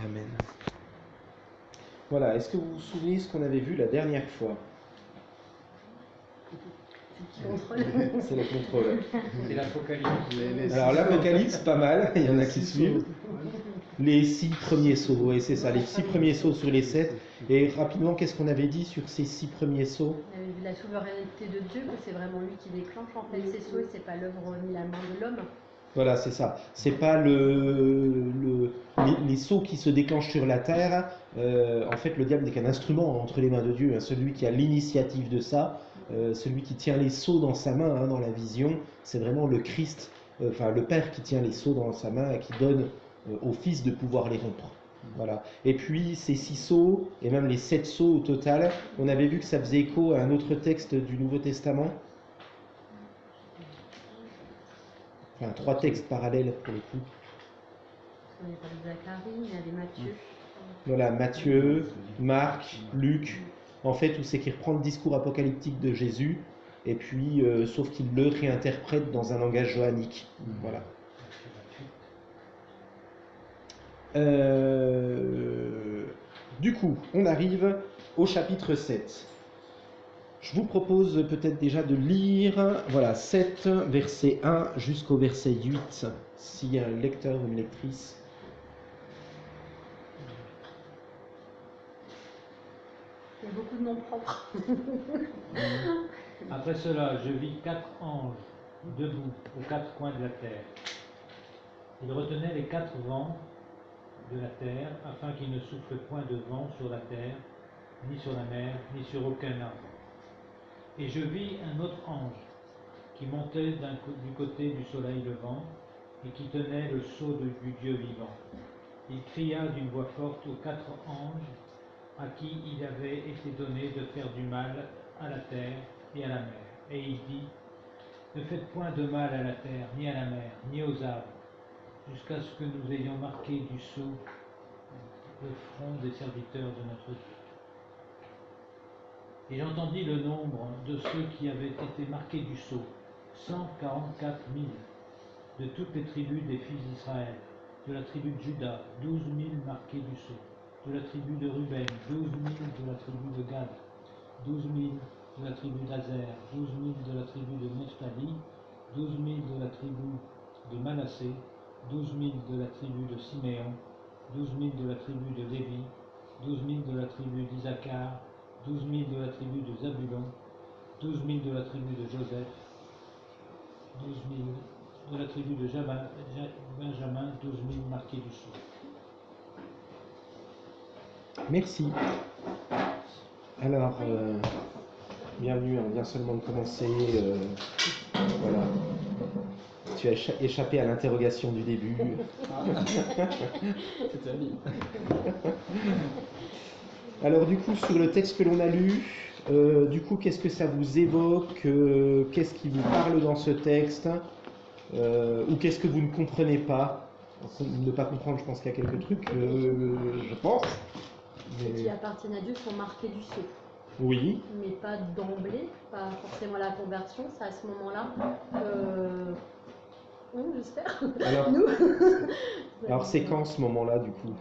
Amen. Voilà, est-ce que vous vous souvenez ce qu'on avait vu la dernière fois? C'est le contrôle. C'est l'Apocalypse. Alors l'Apocalypse, pas mal, il y en a qui suivent. Les 6 premiers sauts, oui c'est ça, les 6 premiers sauts sur les 7. Et rapidement, qu'est-ce qu'on avait dit sur ces 6 premiers sauts? On avait vu la souveraineté de Dieu, que c'est vraiment lui qui déclenche en fait ces sauts et c'est pas l'œuvre ni la main de l'homme. Voilà, c'est ça. C'est pas les sauts qui se déclenchent sur la terre. En fait, le diable n'est qu'un instrument entre les mains de Dieu. Hein. Celui qui a l'initiative de ça, celui qui tient les sceaux dans sa main, hein, dans la vision, c'est vraiment le Christ, enfin le Père qui tient les sceaux dans sa main et qui donne au Fils de pouvoir les rompre. Voilà. Et puis ces 6 sceaux, et même les 7 sceaux au total, on avait vu que ça faisait écho à un autre texte du Nouveau Testament. Enfin, 3 textes parallèles pour le coup. On avait parlé de Zacharie, il y avait Matthieu. Voilà, Matthieu, Marc, Luc, en fait, où c'est qu'il reprend le discours apocalyptique de Jésus, et puis, sauf qu'il le réinterprète dans un langage johannique. Voilà. Du coup, on arrive au chapitre 7. Je vous propose peut-être déjà de lire, voilà, 7, verset 1 jusqu'au verset 8, s'il y a un lecteur ou une lectrice. Il y a beaucoup de noms propres. Après cela, je vis 4 anges debout aux 4 coins de la terre. Ils retenaient les 4 vents de la terre, afin qu'il ne souffle point de vent sur la terre, ni sur la mer, ni sur aucun arbre. Et je vis un autre ange qui montait du côté du soleil levant et qui tenait le sceau du Dieu vivant. Il cria d'une voix forte aux 4 anges à qui il avait été donné de faire du mal à la terre et à la mer. Et il dit, ne faites point de mal à la terre, ni à la mer, ni aux arbres, jusqu'à ce que nous ayons marqué du sceau le front des serviteurs de notre Dieu. Et j'entendis le nombre de ceux qui avaient été marqués du sceau, 144 000, de toutes les tribus des fils d'Israël, de la tribu de Juda, 12 000 marqués du sceau, de la tribu de Ruben, 12 000 de la tribu de Gad, 12 000 de la tribu d'Azer, 12 000 de la tribu de Nephtali, 12 000 de la tribu de Manassé, 12 000 de la tribu de Siméon, 12 000 de la tribu de Lévi, 12 000 de la tribu d'Isaacar, 12 000 de la tribu de Zabulon, 12 000 de la tribu de Joseph, 12 000 de la tribu de Benjamin, 12 000 marqués du sceau. Merci. Alors, bienvenue, on vient seulement de commencer. Voilà. Tu as échappé à l'interrogation du début. C'était libre. Alors du coup, sur le texte que l'on a lu, du coup, qu'est-ce que ça vous évoque? Qu'est-ce qui vous parle dans ce texte? Ou qu'est-ce que vous ne comprenez pas? Ne pas comprendre, je pense qu'il y a quelques trucs, je pense. Ceux qui appartiennent à Dieu sont marqués du sceau. Oui. Mais pas d'emblée, pas forcément la conversion, c'est à ce moment-là. Oui, j'espère. Alors, nous. Alors c'est quand ce moment-là, du coup?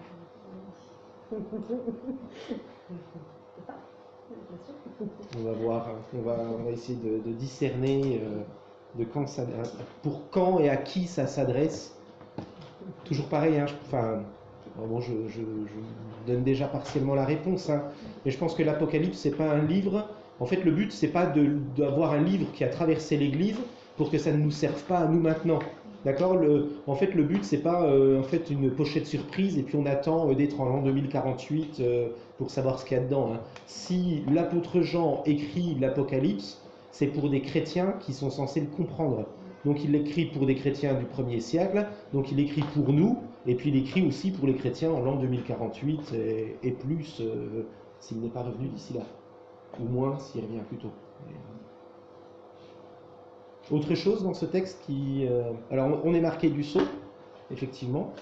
On va voir, on va essayer de discerner de quand ça, pour quand et à qui ça s'adresse. Toujours pareil, hein, bon, je donne déjà partiellement la réponse, hein, mais je pense que l'Apocalypse, c'est pas un livre. En fait, le but, c'est pas d'avoir un livre qui a traversé l'Église pour que ça ne nous serve pas à nous maintenant. D'accord? En fait, le but, c'est pas en fait une pochette surprise et puis on attend d'être en l'an 2048 pour savoir ce qu'il y a dedans. Hein. Si l'apôtre Jean écrit l'Apocalypse, c'est pour des chrétiens qui sont censés le comprendre. Donc il l'écrit pour des chrétiens du 1er siècle, donc il écrit pour nous, et puis il écrit aussi pour les chrétiens en l'an 2048 et plus s'il n'est pas revenu d'ici là. Ou moins s'il revient plus tôt. Autre chose dans ce texte qui... Alors on est marqué du sceau, effectivement.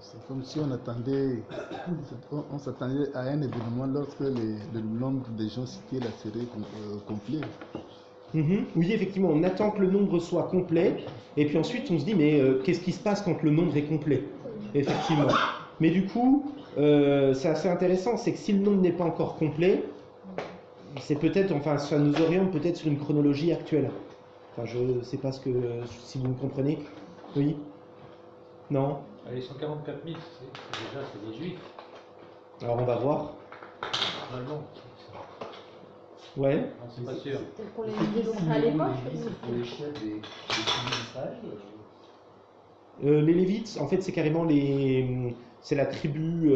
C'est comme si on s'attendait à un événement lorsque le nombre de gens cités là serait complet. Oui, effectivement, on attend que le nombre soit complet, et puis ensuite on se dit, mais qu'est-ce qui se passe quand le nombre est complet? effectivement. Mais du coup, c'est assez intéressant, c'est que si le nombre n'est pas encore complet, c'est peut-être, enfin, ça nous oriente peut-être sur une chronologie actuelle. Enfin, je ne sais pas si vous me comprenez. Oui? Non? Les 144 000, déjà, c'est des juifs. Alors, on va voir. Normalement. Ouais. Non, c'est pas sûr. Peut-être qu'on les lisait à l'époque. Pour les chefs des tribus d'Israël. Les Lévites, en fait, c'est carrément c'est la tribu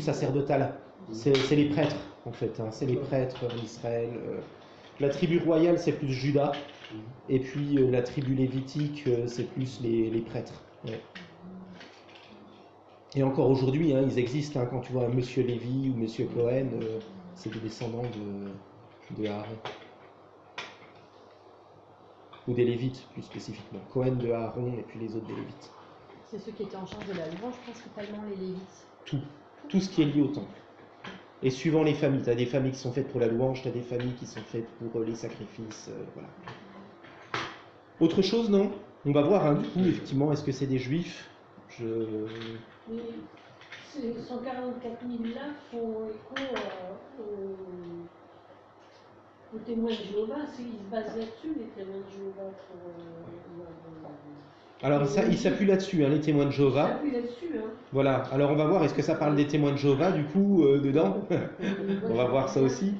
sacerdotale. C'est les prêtres, en fait. Hein. C'est les prêtres d'Israël. La tribu royale, c'est plus Juda. Et puis la tribu lévitique, c'est plus les prêtres. Ouais. Et encore aujourd'hui, hein, ils existent. Hein, quand tu vois un Monsieur Lévi ou Monsieur Cohen, c'est des descendants de Aaron. Ou des Lévites, plus spécifiquement. Cohen de Aaron et puis les autres des Lévites. C'est ceux qui étaient en charge de la louange, principalement les Lévites. Tout ce qui est lié au temple. Et suivant les familles, tu as des familles qui sont faites pour la louange, tu as des familles qui sont faites pour les sacrifices. Voilà. Autre chose, non? On va voir, hein, du coup, effectivement, est-ce que c'est des juifs? Mais ces 144 000 là font écho aux témoins de Jéhovah. Ils se basent là-dessus, les témoins de Jéhovah. Alors, il s'appuie là-dessus, hein, les témoins de Jéhovah. Ils s'appuient là-dessus. Hein. Voilà, alors on va voir, est-ce que ça parle des témoins de Jéhovah, du coup, dedans? On va voir ça aussi.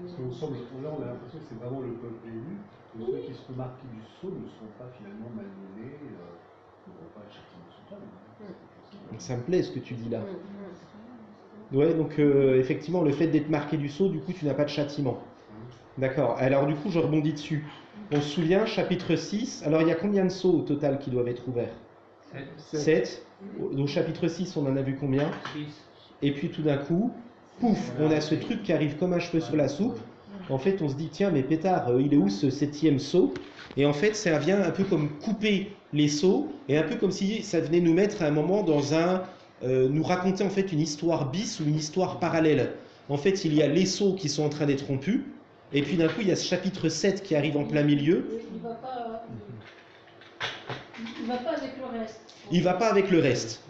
Parce qu'on semble, là, on a l'impression que c'est vraiment le peuple élu. Que ceux qui se marquent du sceau ne sont pas finalement malmenés, ne vont pas chercher le sultan. Ça me plaît ce que tu dis là. Ouais, donc effectivement, le fait d'être marqué du sceau, du coup, tu n'as pas de châtiment. D'accord, alors du coup, je rebondis dessus. On se souvient, chapitre 6, alors il y a combien de sceaux au total qui doivent être ouverts? 7. Au chapitre 6, on en a vu combien? 6. Et puis tout d'un coup, pouf, on a ce truc qui arrive comme un cheveu sur la soupe. En fait, on se dit, tiens, mais pétard, il est où ce 7e sceau? Et en fait, ça vient un peu comme couper les sceaux, et un peu comme si ça venait nous mettre à un moment dans nous raconter en fait une histoire bis ou une histoire parallèle. En fait, il y a les sceaux qui sont en train d'être rompus, et puis d'un coup, il y a ce chapitre 7 qui arrive en plein milieu. Il va pas avec le reste. Il va pas avec le reste.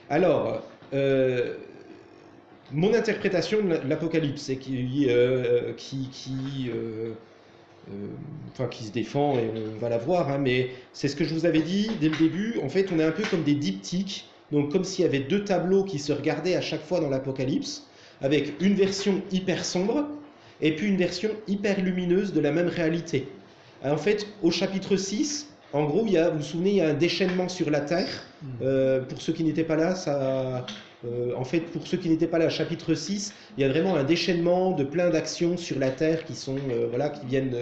Alors, mon interprétation de l'Apocalypse, c'est qui se défend, et on va la voir, hein, mais c'est ce que je vous avais dit dès le début. En fait, on est un peu comme des diptyques, donc comme s'il y avait deux tableaux qui se regardaient à chaque fois dans l'Apocalypse, avec une version hyper sombre, et puis une version hyper lumineuse de la même réalité. En fait, au chapitre 6, en gros, vous vous souvenez, il y a un déchaînement sur la terre. Pour ceux qui n'étaient pas là, en fait, pour ceux qui n'étaient pas là, chapitre 6, il y a vraiment un déchaînement de plein d'actions sur la terre qui viennent,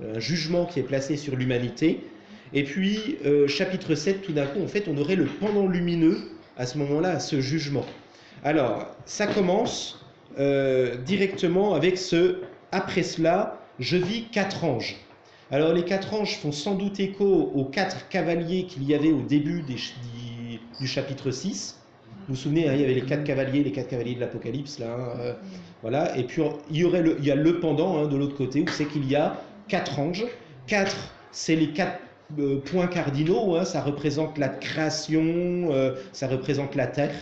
un jugement qui est placé sur l'humanité. Et puis, chapitre 7, tout d'un coup, en fait, on aurait le pendant lumineux à ce moment-là, à ce jugement. Alors, ça commence directement avec après cela, je vis 4 anges. Alors les 4 anges font sans doute écho aux 4 cavaliers qu'il y avait au début du chapitre 6. Vous vous souvenez, hein, il y avait les 4 cavaliers de l'Apocalypse, là, voilà. Et puis il y a le pendant, hein, de l'autre côté, où c'est qu'il y a 4 anges. 4, c'est les 4 points cardinaux, hein, ça représente la création, ça représente la terre.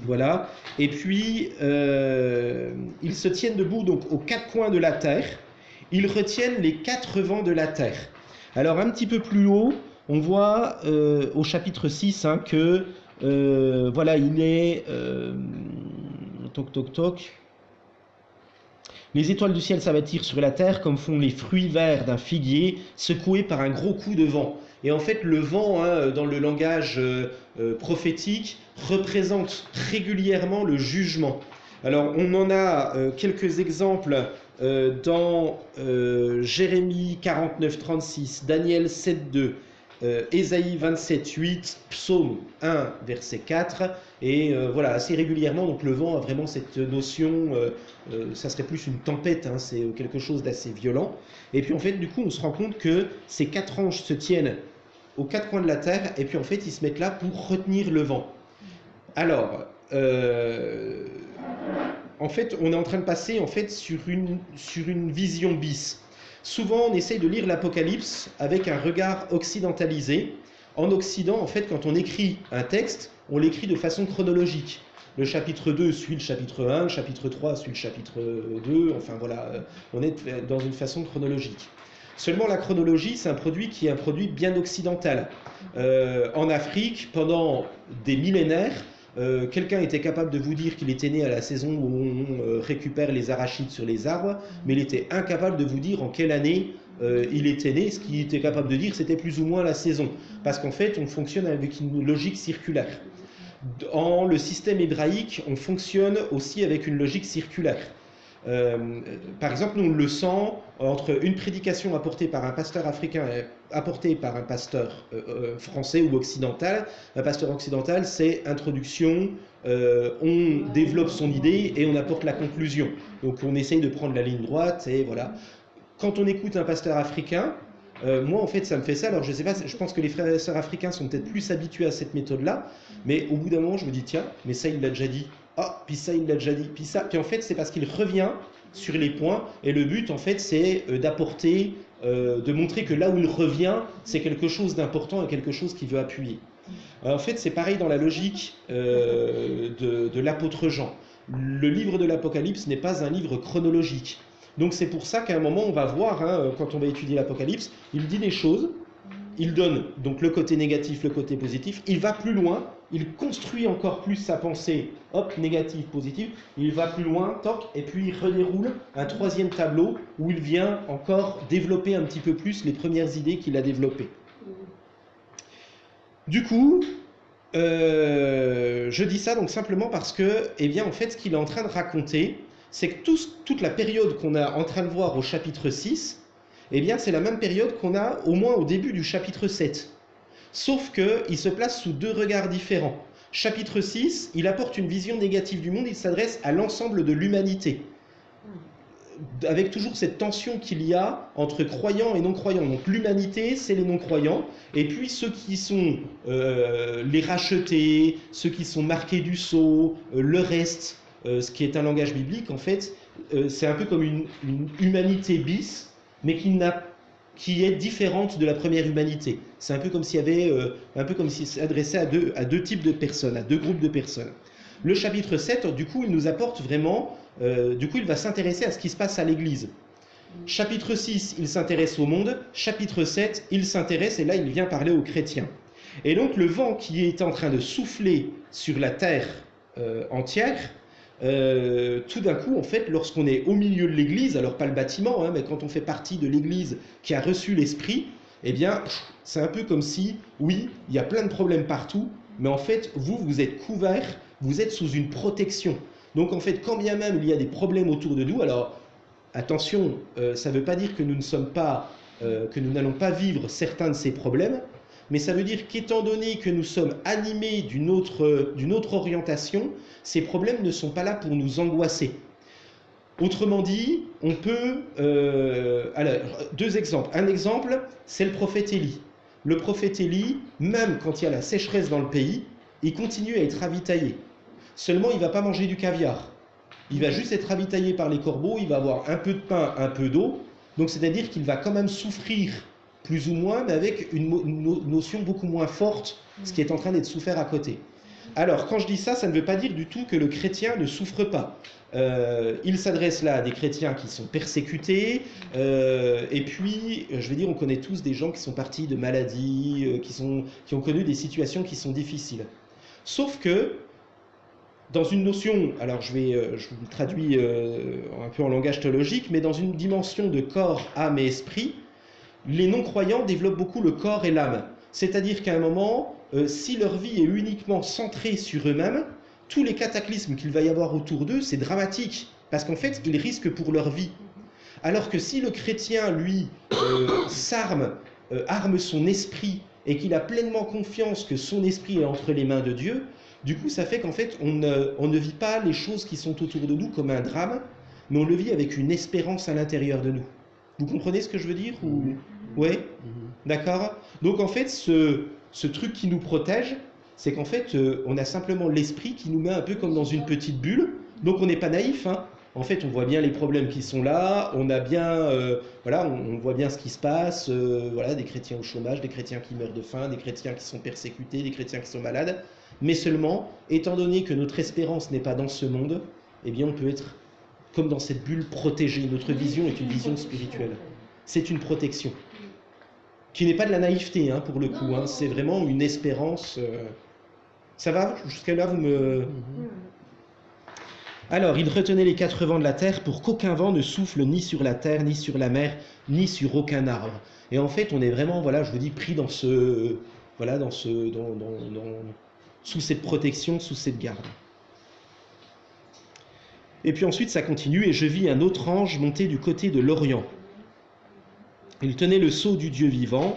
Voilà. Et puis, ils se tiennent debout donc aux 4 coins de la terre. Ils retiennent les 4 vents de la terre. Alors, un petit peu plus haut, on voit au chapitre 6 hein, que, voilà, il est... toc, toc, toc. Les étoiles du ciel s'abattirent sur la terre comme font les fruits verts d'un figuier secoués par un gros coup de vent. Et en fait, le vent, hein, dans le langage prophétique, représente régulièrement le jugement. Alors, on en a quelques exemples dans Jérémie 49, 36, Daniel 7, 2, Ésaïe 27, 8, Psaume 1, verset 4. Et voilà, assez régulièrement, donc le vent a vraiment cette notion, ça serait plus une tempête, hein, c'est quelque chose d'assez violent. Et puis en fait, du coup, on se rend compte que ces 4 anges se tiennent aux 4 coins de la terre, et puis en fait, ils se mettent là pour retenir le vent. Alors, en fait, on est en train de passer en fait sur une vision bis. Souvent, on essaye de lire l'Apocalypse avec un regard occidentalisé, En Occident, en fait, quand on écrit un texte, on l'écrit de façon chronologique. Le chapitre 2 suit le chapitre 1, le chapitre 3 suit le chapitre 2, enfin voilà, on est dans une façon chronologique. Seulement la chronologie, c'est un produit qui est un produit bien occidental. En Afrique, pendant des millénaires, quelqu'un était capable de vous dire qu'il était né à la saison où on récupère les arachides sur les arbres, mais il était incapable de vous dire en quelle année il était né. Ce qu'il était capable de dire, c'était plus ou moins la saison. Parce qu'en fait, on fonctionne avec une logique circulaire. Dans le système hébraïque, on fonctionne aussi avec une logique circulaire. Par exemple, nous on le sent entre une prédication apportée par un pasteur africain et apportée par un pasteur français ou occidental. Un pasteur occidental, c'est introduction, on développe son idée et on apporte la conclusion. Donc on essaye de prendre la ligne droite et voilà. Quand on écoute un pasteur africain, moi en fait ça me fait ça. Alors je sais pas, je pense que les frères et sœurs africains sont peut-être plus habitués à cette méthode-là, mais au bout d'un moment je me dis tiens, mais ça il l'a déjà dit. Ah, puis ça il l'a déjà dit, puis ça. Puis en fait c'est parce qu'il revient sur les points et le but en fait c'est d'apporter, de montrer que là où il revient c'est quelque chose d'important et quelque chose qu'il veut appuyer. En fait c'est pareil dans la logique de l'apôtre Jean. Le livre de l'Apocalypse n'est pas un livre chronologique. Donc c'est pour ça qu'à un moment on va voir, quand on va étudier l'Apocalypse, il dit des choses, il donne donc le côté négatif, le côté positif, il va plus loin, il construit encore plus sa pensée, hop, négative, positive, il va plus loin, toc, et puis il redéroule un troisième tableau où il vient encore développer un petit peu plus les premières idées qu'il a développées. Du coup, je dis ça donc simplement parce que, eh bien en fait ce qu'il est en train de raconter, c'est que toute la période qu'on est en train de voir au chapitre 6, eh bien c'est la même période qu'on a au moins au début du chapitre 7. Sauf qu'il se place sous deux regards différents. Chapitre 6, il apporte une vision négative du monde, il s'adresse à l'ensemble de l'humanité. Avec toujours cette tension qu'il y a entre croyants et non-croyants. Donc l'humanité, c'est les non-croyants, et puis ceux qui sont les rachetés, ceux qui sont marqués du sceau, le reste, ce qui est un langage biblique, en fait, c'est un peu comme une humanité bis, mais qui est différente de la première humanité. C'est un peu comme s'il y avait, un peu comme s'il s'adressait à deux types de personnes, à deux groupes de personnes. Le chapitre 7, du coup, il nous apporte vraiment, du coup, il va s'intéresser à ce qui se passe à l'Église. Chapitre 6, il s'intéresse au monde. Chapitre 7, il s'intéresse, et là, il vient parler aux chrétiens. Et donc, le vent qui est en train de souffler sur la terre entière, tout d'un coup, en fait, lorsqu'on est au milieu de l'église, alors pas le bâtiment, mais quand on fait partie de l'église qui a reçu l'esprit, eh bien, c'est un peu comme si, oui, il y a plein de problèmes partout, mais en fait, vous êtes couverts, vous êtes sous une protection. Donc, en fait, quand bien même il y a des problèmes autour de nous, alors, attention, ça ne veut pas dire que nous ne sommes pas, que nous n'allons pas vivre certains de ces problèmes, mais ça veut dire qu'étant donné que nous sommes animés d'une autre orientation, ces problèmes ne sont pas là pour nous angoisser. Autrement dit, on peut... alors, deux exemples. Un exemple, c'est le prophète Élie. Le prophète Élie, même quand il y a la sécheresse dans le pays, il continue à être ravitaillé. Seulement, il ne va pas manger du caviar. Il va juste être ravitaillé par les corbeaux, il va avoir un peu de pain, un peu d'eau. Donc, c'est-à-dire qu'il va quand même souffrir plus ou moins, mais avec une notion beaucoup moins forte, ce qui est en train d'être souffert à côté. Alors, quand je dis ça, ça ne veut pas dire du tout que le chrétien ne souffre pas. Il s'adresse là à des chrétiens qui sont persécutés, et puis, je vais dire, on connaît tous des gens qui sont partis de maladies, qui ont connu des situations qui sont difficiles. Sauf que, dans une notion, alors je vous le traduis un peu en langage théologique, mais dans une dimension de corps, âme et esprit, les non-croyants développent beaucoup le corps et l'âme. C'est-à-dire qu'à un moment, si leur vie est uniquement centrée sur eux-mêmes, tous les cataclysmes qu'il va y avoir autour d'eux, c'est dramatique, parce qu'en fait, ils risquent pour leur vie. Alors que si le chrétien, lui, arme son esprit, et qu'il a pleinement confiance que son esprit est entre les mains de Dieu, du coup, ça fait qu'en fait, on ne vit pas les choses qui sont autour de nous comme un drame, mais on le vit avec une espérance à l'intérieur de nous. Vous comprenez ce que je veux dire ou... Ouais, d'accord. Donc en fait, ce truc qui nous protège, c'est qu'en fait, on a simplement l'esprit qui nous met un peu comme dans une petite bulle. Donc on n'est pas naïf, hein. En fait, on voit bien les problèmes qui sont là, on a bien, voilà, on voit bien ce qui se passe, voilà, des chrétiens au chômage, des chrétiens qui meurent de faim, des chrétiens qui sont persécutés, des chrétiens qui sont malades. Mais seulement, étant donné que notre espérance n'est pas dans ce monde, eh bien, on peut être comme dans cette bulle protégée. Notre vision est une vision spirituelle. C'est une protection qui n'est pas de la naïveté, hein, pour le coup. Hein. C'est vraiment une espérance. Ça va? Jusqu'à là, vous me... Alors, il retenait les 4 vents de la terre pour qu'aucun vent ne souffle ni sur la terre, ni sur la mer, ni sur aucun arbre. Et en fait, on est vraiment, voilà, je vous dis, pris dans ce... Voilà, sous cette protection, sous cette garde. Et puis ensuite, ça continue, et je vis un autre ange monter du côté de l'Orient. Il tenait le sceau du Dieu vivant.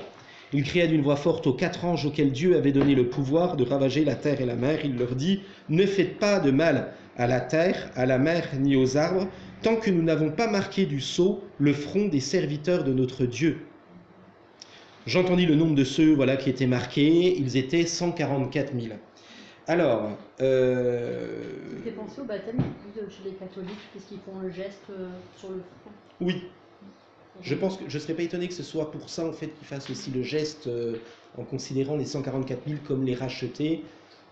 Il cria d'une voix forte aux 4 anges auxquels Dieu avait donné le pouvoir de ravager la terre et la mer. Il leur dit, ne faites pas de mal à la terre, à la mer, ni aux arbres, tant que nous n'avons pas marqué du sceau le front des serviteurs de notre Dieu. J'entendis le nombre de ceux, voilà, qui étaient marqués. Ils étaient 144 000. Alors... Ça fait penser au baptême chez les catholiques, puisqu'ils font le geste sur le front. Oui. Je pense que je ne serais pas étonné que ce soit pour ça en fait qu'ils fassent aussi le geste en considérant les 144 000 comme les rachetés,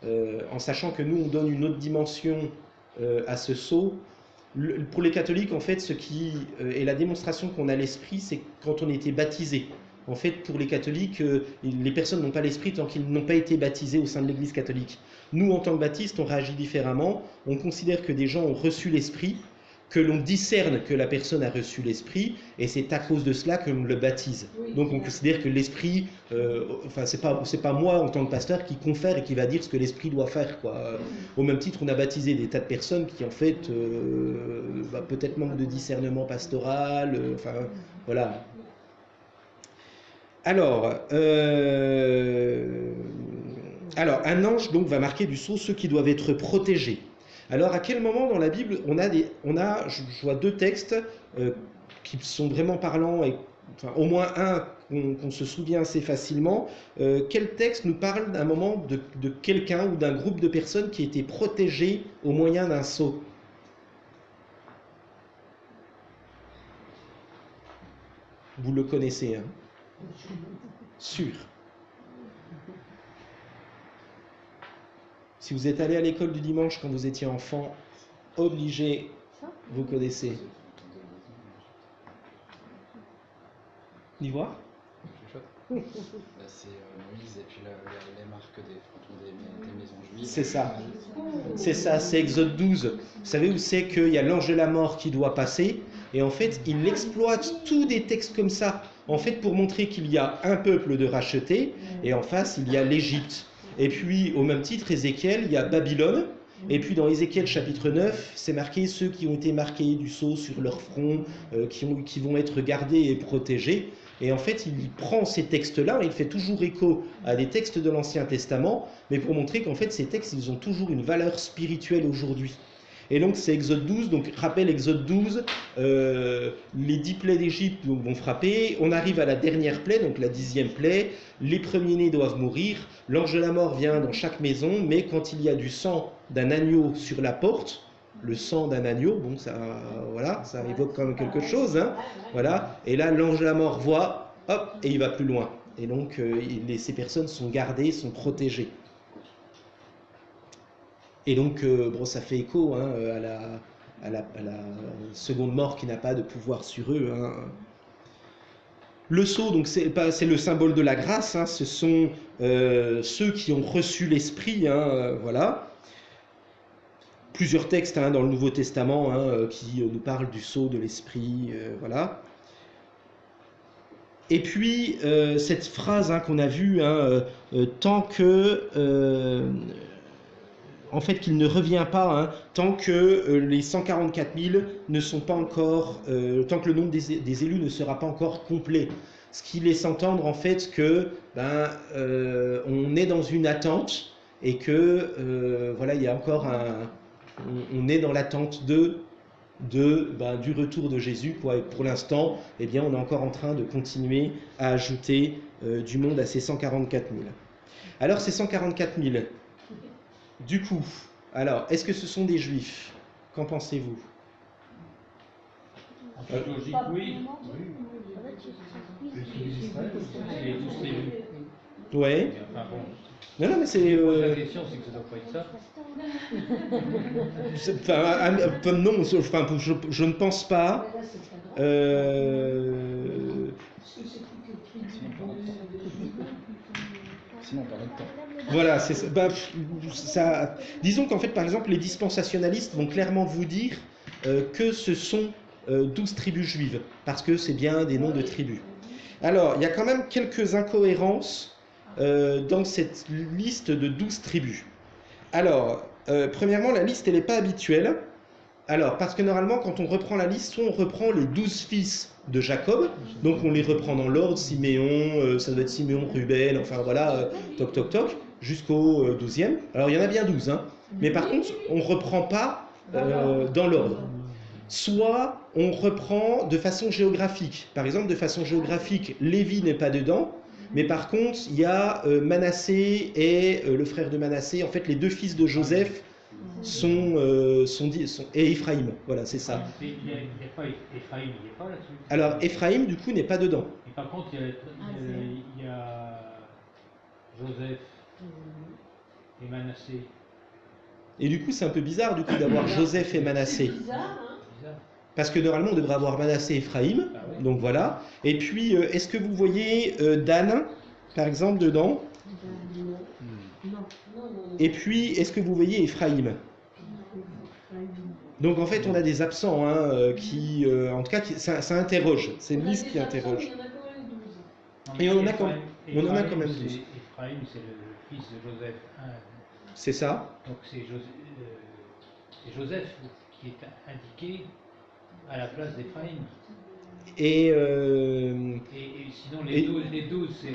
en sachant que nous on donne une autre dimension à ce sceau. Pour les catholiques en fait ce qui est la démonstration qu'on a l'esprit, c'est quand on était baptisé. En fait pour les catholiques, les personnes n'ont pas l'esprit tant qu'ils n'ont pas été baptisés au sein de l'église catholique. Nous en tant que baptistes on réagit différemment, on considère que des gens ont reçu l'esprit, que l'on discerne que la personne a reçu l'esprit, et c'est à cause de cela que l'on le baptise. Donc on considère que l'esprit, enfin c'est pas moi en tant que pasteur qui confère et qui va dire ce que l'esprit doit faire, quoi. Au même titre, on a baptisé des tas de personnes qui en fait, peut-être manquent de discernement pastoral, enfin voilà. Alors, un ange donc va marquer du sceau ceux qui doivent être protégés. Alors, à quel moment dans la Bible je vois 2 textes qui sont vraiment parlants, et enfin, au moins un qu'on se souvient assez facilement. Quel texte nous parle d'un moment de quelqu'un ou d'un groupe de personnes qui étaient protégés au moyen d'un sceau? Vous le connaissez, hein? Sûr. Si vous êtes allé à l'école du dimanche quand vous étiez enfant, obligé, vous connaissez. L'ivoire? C'est Moïse et puis les marques des maisons juives. C'est ça. C'est ça, c'est Exode 12. Vous savez où c'est qu'il y a l'ange de la mort qui doit passer? Et en fait, il exploite tous des textes comme ça, en fait, pour montrer qu'il y a un peuple de rachetés, et en face, il y a l'Égypte. Et puis, au même titre, Ézéchiel, il y a Babylone. Et puis, dans Ézéchiel chapitre 9, c'est marqué ceux qui ont été marqués du sceau sur leur front, qui vont être gardés et protégés. Et en fait, il prend ces textes-là, il fait toujours écho à des textes de l'Ancien Testament, mais pour montrer qu'en fait, ces textes, ils ont toujours une valeur spirituelle aujourd'hui. Et donc, c'est Exode 12, donc rappel Exode 12, les 10 plaies d'Égypte vont frapper, on arrive à la dernière plaie, donc la 10e plaie, les premiers-nés doivent mourir, l'ange de la mort vient dans chaque maison, mais quand il y a du sang d'un agneau sur la porte, le sang d'un agneau, bon, ça, voilà, ça évoque quand même quelque chose, hein, voilà, et là, l'ange de la mort voit, hop, et il va plus loin. Et donc, ces personnes sont gardées, sont protégées. Et donc, bon, ça fait écho, hein, à la seconde mort qui n'a pas de pouvoir sur eux. Hein. Le sceau, donc, c'est le symbole de la grâce, hein, ce sont ceux qui ont reçu l'Esprit, hein, voilà. Plusieurs textes, hein, dans le Nouveau Testament, hein, qui nous parlent du sceau de l'Esprit, voilà. Et puis, cette phrase, hein, qu'on a vue, hein, tant que... en fait, qu'il ne revient pas, hein, tant que les 144 000 ne sont pas encore, tant que le nombre des élus ne sera pas encore complet. Ce qui laisse entendre, en fait, que on est dans une attente et que, voilà, il y a encore on est dans l'attente du retour de Jésus, quoi. Et pour l'instant, eh bien, on est encore en train de continuer à ajouter du monde à ces 144 000. Alors, ces 144 000... Du coup, alors, est-ce que ce sont des juifs? Qu'en pensez-vous? toute logique, oui. Les tribus d'Israël, C'est les 12 tribus. Ouais. Enfin bon. Non, non, mais c'est. La question, c'est que ça doit pas être ça. Non, enfin, je ne pense pas. Sinon, on perd notre temps. Voilà, c'est ça. Disons qu'en fait, par exemple, les dispensationalistes vont clairement vous dire que ce sont 12 tribus juives, parce que c'est bien des noms de tribus. Alors, il y a quand même quelques incohérences dans cette liste de 12 tribus. Alors, premièrement, la liste, elle n'est pas habituelle. Alors, parce que normalement, quand on reprend la liste, soit on reprend les 12 fils de Jacob, donc on les reprend dans l'ordre, Siméon, ça doit être Siméon, Ruben, enfin voilà, toc toc toc, jusqu'au 12e. Alors, il y en a bien 12, hein. Mais par contre, on ne reprend pas dans l'ordre. Soit on reprend de façon géographique. Par exemple, de façon géographique, Lévi n'est pas dedans, mais par contre, il y a Manassé et le frère de Manassé, en fait, les deux fils de Joseph et Ephraïm. Voilà, c'est ça. Il n'y a pas Ephraïm, il n'y est pas là-dessus. Alors, Ephraïm, du coup, n'est pas dedans. Et par contre, il y a Joseph et Manassé. Et du coup, c'est un peu bizarre, du coup, d'avoir Joseph et Manassé. C'est bizarre, hein? Bizarre. Parce que normalement, on devrait avoir Manassé et Ephraïm. Ah ouais. Donc voilà. Et puis, est-ce que vous voyez Dan, par exemple, dedans? Et puis, est-ce que vous voyez Ephraïm? Donc en fait, on a des absents hein, qui, en tout cas, ça interroge. C'est une liste qui interroge. Il y en a quand même 12. Non, mais Et on en a quand même 12. Ephraïm, c'est le fils de Joseph. Hein. C'est ça. Donc c'est Joseph qui est indiqué à la place d'Ephraïm. Et Sinon, les 12 c'est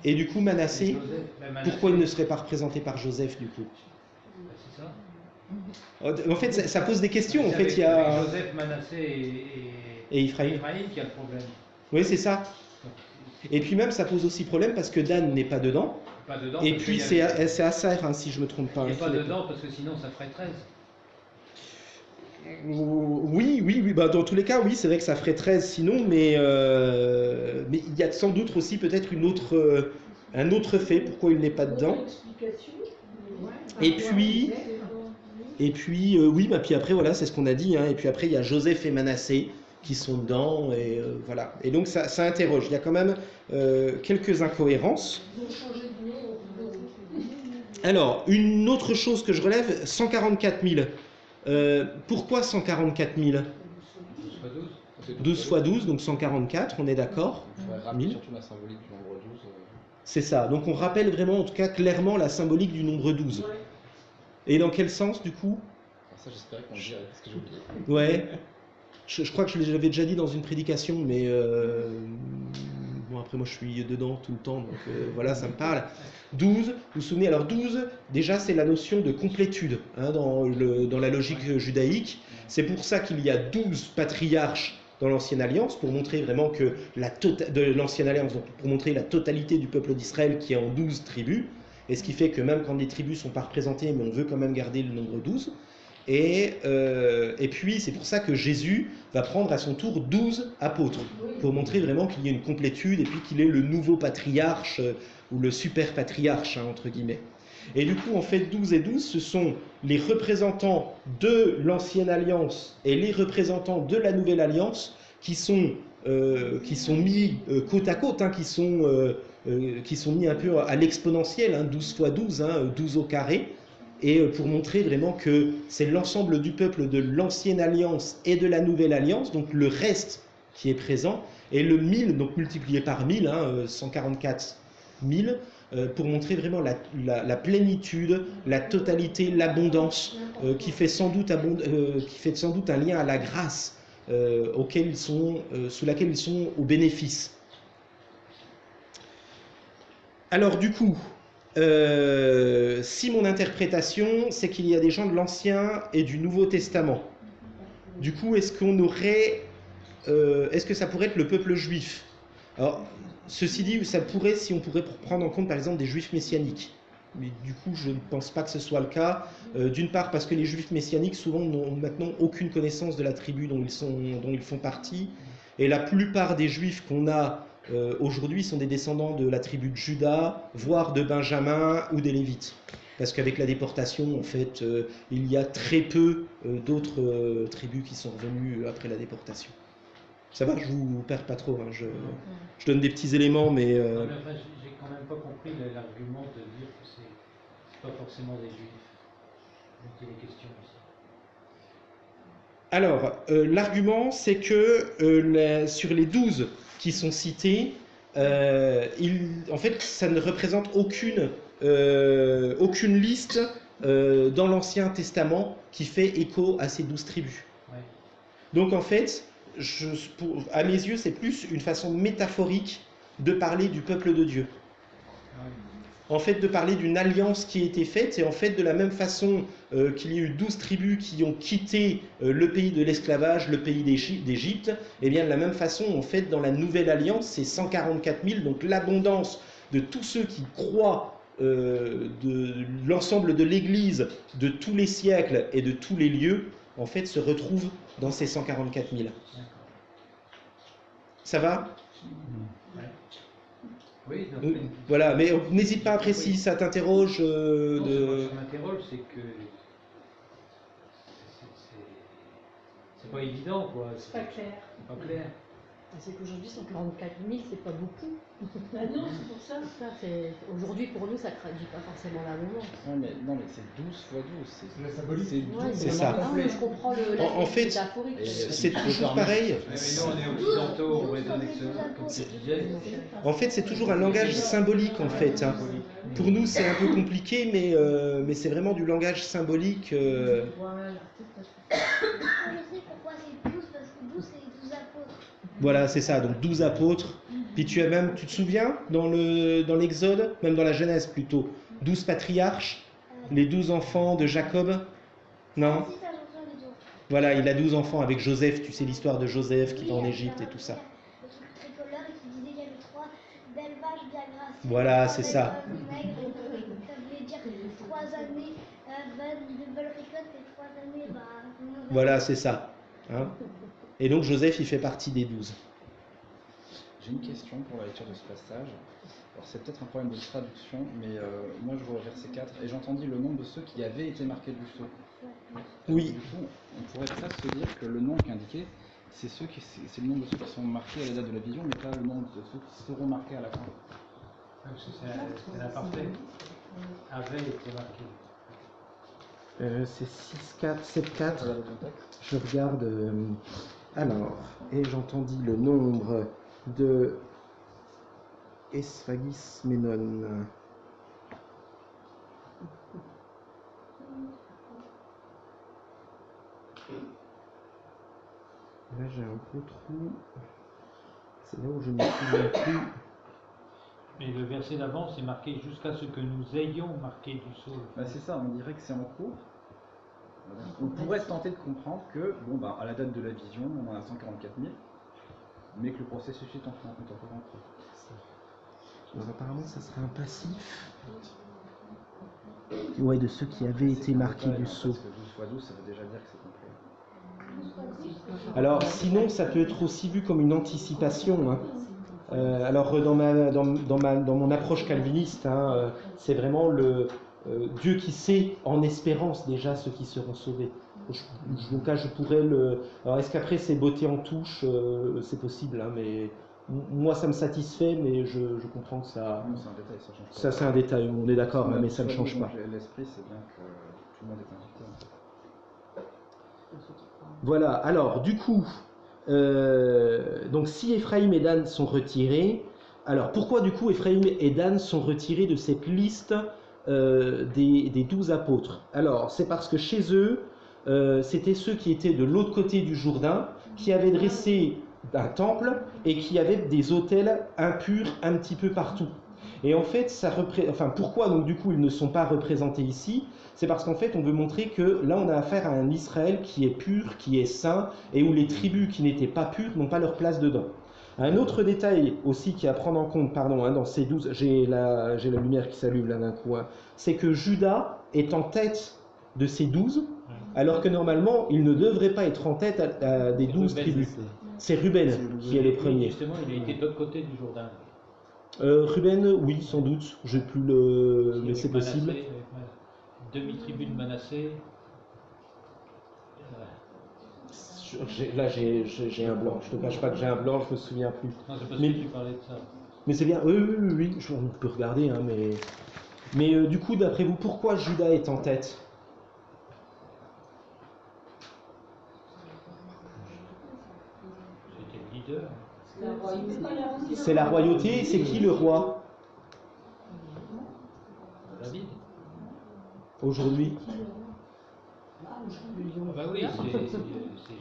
et du coup, Manassé, Joseph. Ben, Manassé, pourquoi il ne serait pas représenté par Joseph, du coup? ben, c'est ça. En fait, ça pose des questions. En C'est fait, avec il y a... Joseph, Manassé Et Ephraïm. qui a le problème. Oui, c'est ça. Donc, Et puis même, ça pose aussi problème parce que Dan n'est pas dedans. pas dedans. Et parce puis, qu'il y a- c'est Asser, hein, si je ne me trompe pas. il n'est pas dedans parce que sinon ça ferait 13. Oui, bah, dans tous les cas, oui, c'est vrai que ça ferait 13 sinon, mais il y a sans doute aussi peut-être un autre fait pourquoi il n'est pas dedans. Et puis, oui, bah, puis après, voilà, c'est ce qu'on a dit, hein, et puis après, il y a Joseph et Manassé qui sont dedans, et voilà. Et donc, ça interroge, il y a quand même quelques incohérences. Ils ont changé de nom. Alors, une autre chose que je relève, 144 000. Pourquoi 144 000? 12 fois 12. 12 fois 12, donc 144, on est d'accord. Il faudrait rappeler 1000. surtout la symbolique du nombre 12. C'est ça, donc on rappelle vraiment, en tout cas clairement, la symbolique du nombre 12. Et dans quel sens, du coup? Alors ça, j'espérais qu'on le dirait, parce que j'ai oublié. Ouais, je crois que je l'avais déjà dit dans une prédication, mais bon, après moi je suis dedans tout le temps, donc voilà, ça me parle. 12, vous vous souvenez, alors 12, déjà c'est la notion de complétude hein, dans la logique judaïque. C'est pour ça qu'il y a 12 patriarches dans l'Ancienne Alliance, pour montrer vraiment que de l'Ancienne Alliance, donc pour montrer la totalité du peuple d'Israël qui est en 12 tribus, et ce qui fait que même quand les tribus ne sont pas représentées, mais on veut quand même garder le nombre 12. Et puis c'est pour ça que Jésus va prendre à son tour 12 apôtres, pour montrer vraiment qu'il y a une complétude, et puis qu'il est le nouveau patriarche, ou le super patriarche, hein, entre guillemets. Et du coup, en fait, 12 et 12, ce sont les représentants de l'Ancienne Alliance et les représentants de la Nouvelle Alliance qui sont mis côte à côte, hein, qui sont mis un peu à l'exponentielle, hein, 12 fois 12, hein, 12 au carré, et pour montrer vraiment que c'est l'ensemble du peuple de l'Ancienne Alliance et de la Nouvelle Alliance, donc le reste qui est présent, et le 1000, donc multiplié par 1000, hein, 144 000, pour montrer vraiment la plénitude, la totalité, l'abondance, qui fait sans doute un lien à la grâce sous laquelle ils sont au bénéfice. Alors du coup, si mon interprétation, c'est qu'il y a des gens de l'Ancien et du Nouveau Testament, du coup, est-ce que ça pourrait être le peuple juif? Alors, ceci dit, ça pourrait, si on pourrait prendre en compte par exemple des juifs messianiques. mais du coup, je ne pense pas que ce soit le cas. D'une part, parce que les juifs messianiques, souvent, n'ont maintenant aucune connaissance de la tribu dont ils font partie. Et la plupart des juifs qu'on a aujourd'hui sont des descendants de la tribu de Juda, voire de Benjamin ou des Lévites. Parce qu'avec la déportation, en fait, il y a très peu d'autres tribus qui sont revenues après la déportation. Ça va, je vous perds pas trop, hein, je donne des petits éléments, mais... Non, mais enfin, j'ai quand même pas compris l'argument de dire que c'est pas forcément des juifs dont il est question ici. Alors, l'argument, c'est que sur les 12 qui sont cités, en fait, ça ne représente aucune liste dans l'Ancien Testament qui fait écho à ces 12 tribus. Ouais. Donc, en fait, à mes yeux, c'est plus une façon métaphorique de parler du peuple de Dieu. En fait, de parler d'une alliance qui a été faite, et en fait, de la même façon qu'il y a eu 12 tribus qui ont quitté le pays de l'esclavage, le pays d'Égypte, et bien de la même façon, en fait, dans la nouvelle alliance, c'est 144 000, donc l'abondance de tous ceux qui croient de l'ensemble de l'Église, de tous les siècles et de tous les lieux, en fait, se retrouve dans ces 144 000. Ça va ? Oui, donc, voilà, mais n'hésite pas après si ça t'interroge. non, ce qui m'interroge, c'est que c'est pas évident, quoi. C'est pas clair. C'est pas clair. C'est qu'aujourd'hui, 144 000, c'est pas beaucoup. Ah non, c'est pour ça. Aujourd'hui, pour nous, ça ne traduit pas forcément l'abondance. Non, mais c'est 12 fois 12. C'est la symbolique. C'est ça. Ah, mais je comprends En fait, métaphorique. c'est toujours pareil. Mais nous, on est occidentaux, on raisonne avec cela, comme tu disais. En fait, c'est toujours un langage symbolique, en fait. Hein. Pour nous, c'est un peu compliqué, mais c'est vraiment du langage symbolique. Voilà. Je sais pourquoi c'est 12, parce que 12 c'est les 12 apôtres. Voilà, c'est ça, donc 12 apôtres. Puis tu te souviens, dans l'Exode, même dans la Genèse plutôt, 12 patriarches, les 12 enfants de Jacob. Non ? Si, ça, j'en souviens des autres. Voilà, il a 12 enfants avec Joseph, tu sais l'histoire de Joseph qui va en Égypte et tout ça. Le truc tricolore et qui disait qu'il y avait 3 belles vaches bien grassées. Voilà, c'est 3 ça. belles maigres, ça voulait dire 3 années de belles récoltes et 3 années, mauvaises. Voilà, c'est ça. Hein. Et donc Joseph, il fait partie des 12. J'ai une question pour la lecture de ce passage. Alors c'est peut-être un problème de traduction, mais moi je vois au verset 4, et j'entendis le nom de ceux qui avaient été marqués du sceau. Oui. Du coup, on pourrait presque se dire que le nom qui est indiqué, c'est le nom de ceux qui sont marqués à la date de la vision, mais pas le nom de ceux qui seront marqués à la fin. Parce que c'est l'imparfait. Avait été marqué. C'est 6, 4, 7, 4. Voilà le contexte. Je regarde. Alors, et j'entendis le nombre de Esphagis Ménon. Là, j'ai un gros trou. C'est là où je ne me souviens plus. Et le verset d'avant, c'est marqué jusqu'à ce que nous ayons marqué du sceau. Bah, c'est ça, on dirait que c'est en cours. On pourrait tenter de comprendre que, bon, bah, à la date de la vision, on en a 144 000, mais que le processus est en cours. Alors, apparemment, ça serait un passif. Ouais, de ceux qui avaient été marqués du sceau. Parce que 12 fois 12, ça veut déjà dire que c'est complet. Alors, sinon, ça peut être aussi vu comme une anticipation. Hein. Alors, dans mon approche calviniste, hein, c'est vraiment le Dieu qui sait en espérance déjà ceux qui seront sauvés. Donc là, je pourrais le... Alors, est-ce qu'après, c'est beauté en touche c'est possible, hein, mais moi, ça me satisfait, mais je comprends que ça... Non, c'est un détail, ça change pas. Ça, c'est un détail, on est d'accord, hein, mais ça ne Soit change donc, pas. L'esprit, c'est bien que tout le monde est invité. En fait. Voilà, alors du coup, donc si Ephraïm et Dan sont retirés, alors pourquoi du coup Ephraïm et Dan sont retirés de cette liste des 12 apôtres? Alors c'est parce que chez eux, c'était ceux qui étaient de l'autre côté du Jourdain, qui avaient dressé un temple et qui avaient des autels impurs un petit peu partout. Et en fait, pourquoi donc du coup ils ne sont pas représentés ici? C'est parce qu'en fait on veut montrer que là on a affaire à un Israël qui est pur, qui est saint, et où les tribus qui n'étaient pas pures n'ont pas leur place dedans. Un autre détail aussi qui est à prendre en compte, pardon, dans ces 12, j'ai la lumière qui s'allume là d'un coup, c'est que Judas est en tête de ces 12, alors que normalement, il ne devrait pas être en tête des 12 tribus. C'est Ruben qui est les premiers. Justement, il a été de l'autre côté du Jourdain. Ruben, oui, sans doute, je n'ai plus le... mais c'est possible. Demi-tribu de Manassé. Là, j'ai un blanc. Je ne te cache pas que j'ai un blanc, je me souviens plus. Non, c'est parce Mais- que tu parlais de ça. Mais c'est bien, oui, on peut regarder, hein, mais du coup, d'après vous, pourquoi Judas est en tête? C'était le leader. La royauté. C'est la royauté, c'est qui le roi David. aujourd'hui? Ah bah oui, c'est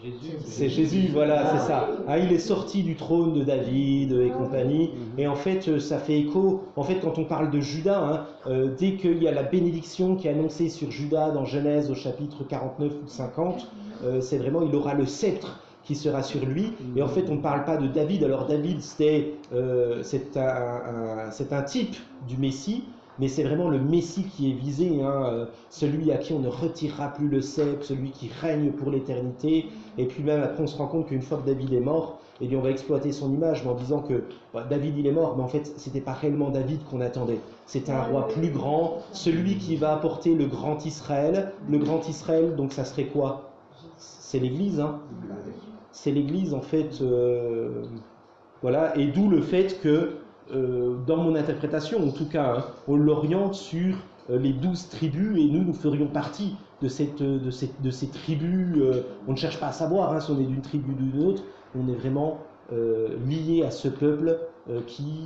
Jésus. C'est Jésus, voilà, c'est ça. Ah, il est sorti du trône de David et compagnie. Et en fait, ça fait écho. En fait, quand on parle de Judas, dès qu'il y a la bénédiction qui est annoncée sur Judas dans Genèse au chapitre 49 ou 50, c'est vraiment, il aura le sceptre qui sera sur lui. Et en fait, on ne parle pas de David. Alors David, c'est un type du Messie. Mais c'est vraiment le Messie qui est visé, celui à qui on ne retirera plus le sceptre, celui qui règne pour l'éternité. Et puis même après, on se rend compte qu'une fois que David est mort, eh bien, on va exploiter son image, mais en disant que David il est mort, mais en fait, c'était pas réellement David qu'on attendait. C'était un roi plus grand, celui qui va apporter le grand Israël. Le grand Israël, donc ça serait quoi? C'est l'Église, c'est l'Église en fait. Voilà, et d'où le fait que dans mon interprétation, en tout cas, on l'oriente sur les 12 tribus et nous ferions partie de ces tribus. On ne cherche pas à savoir si on est d'une tribu ou d'une autre, on est vraiment lié à ce peuple qui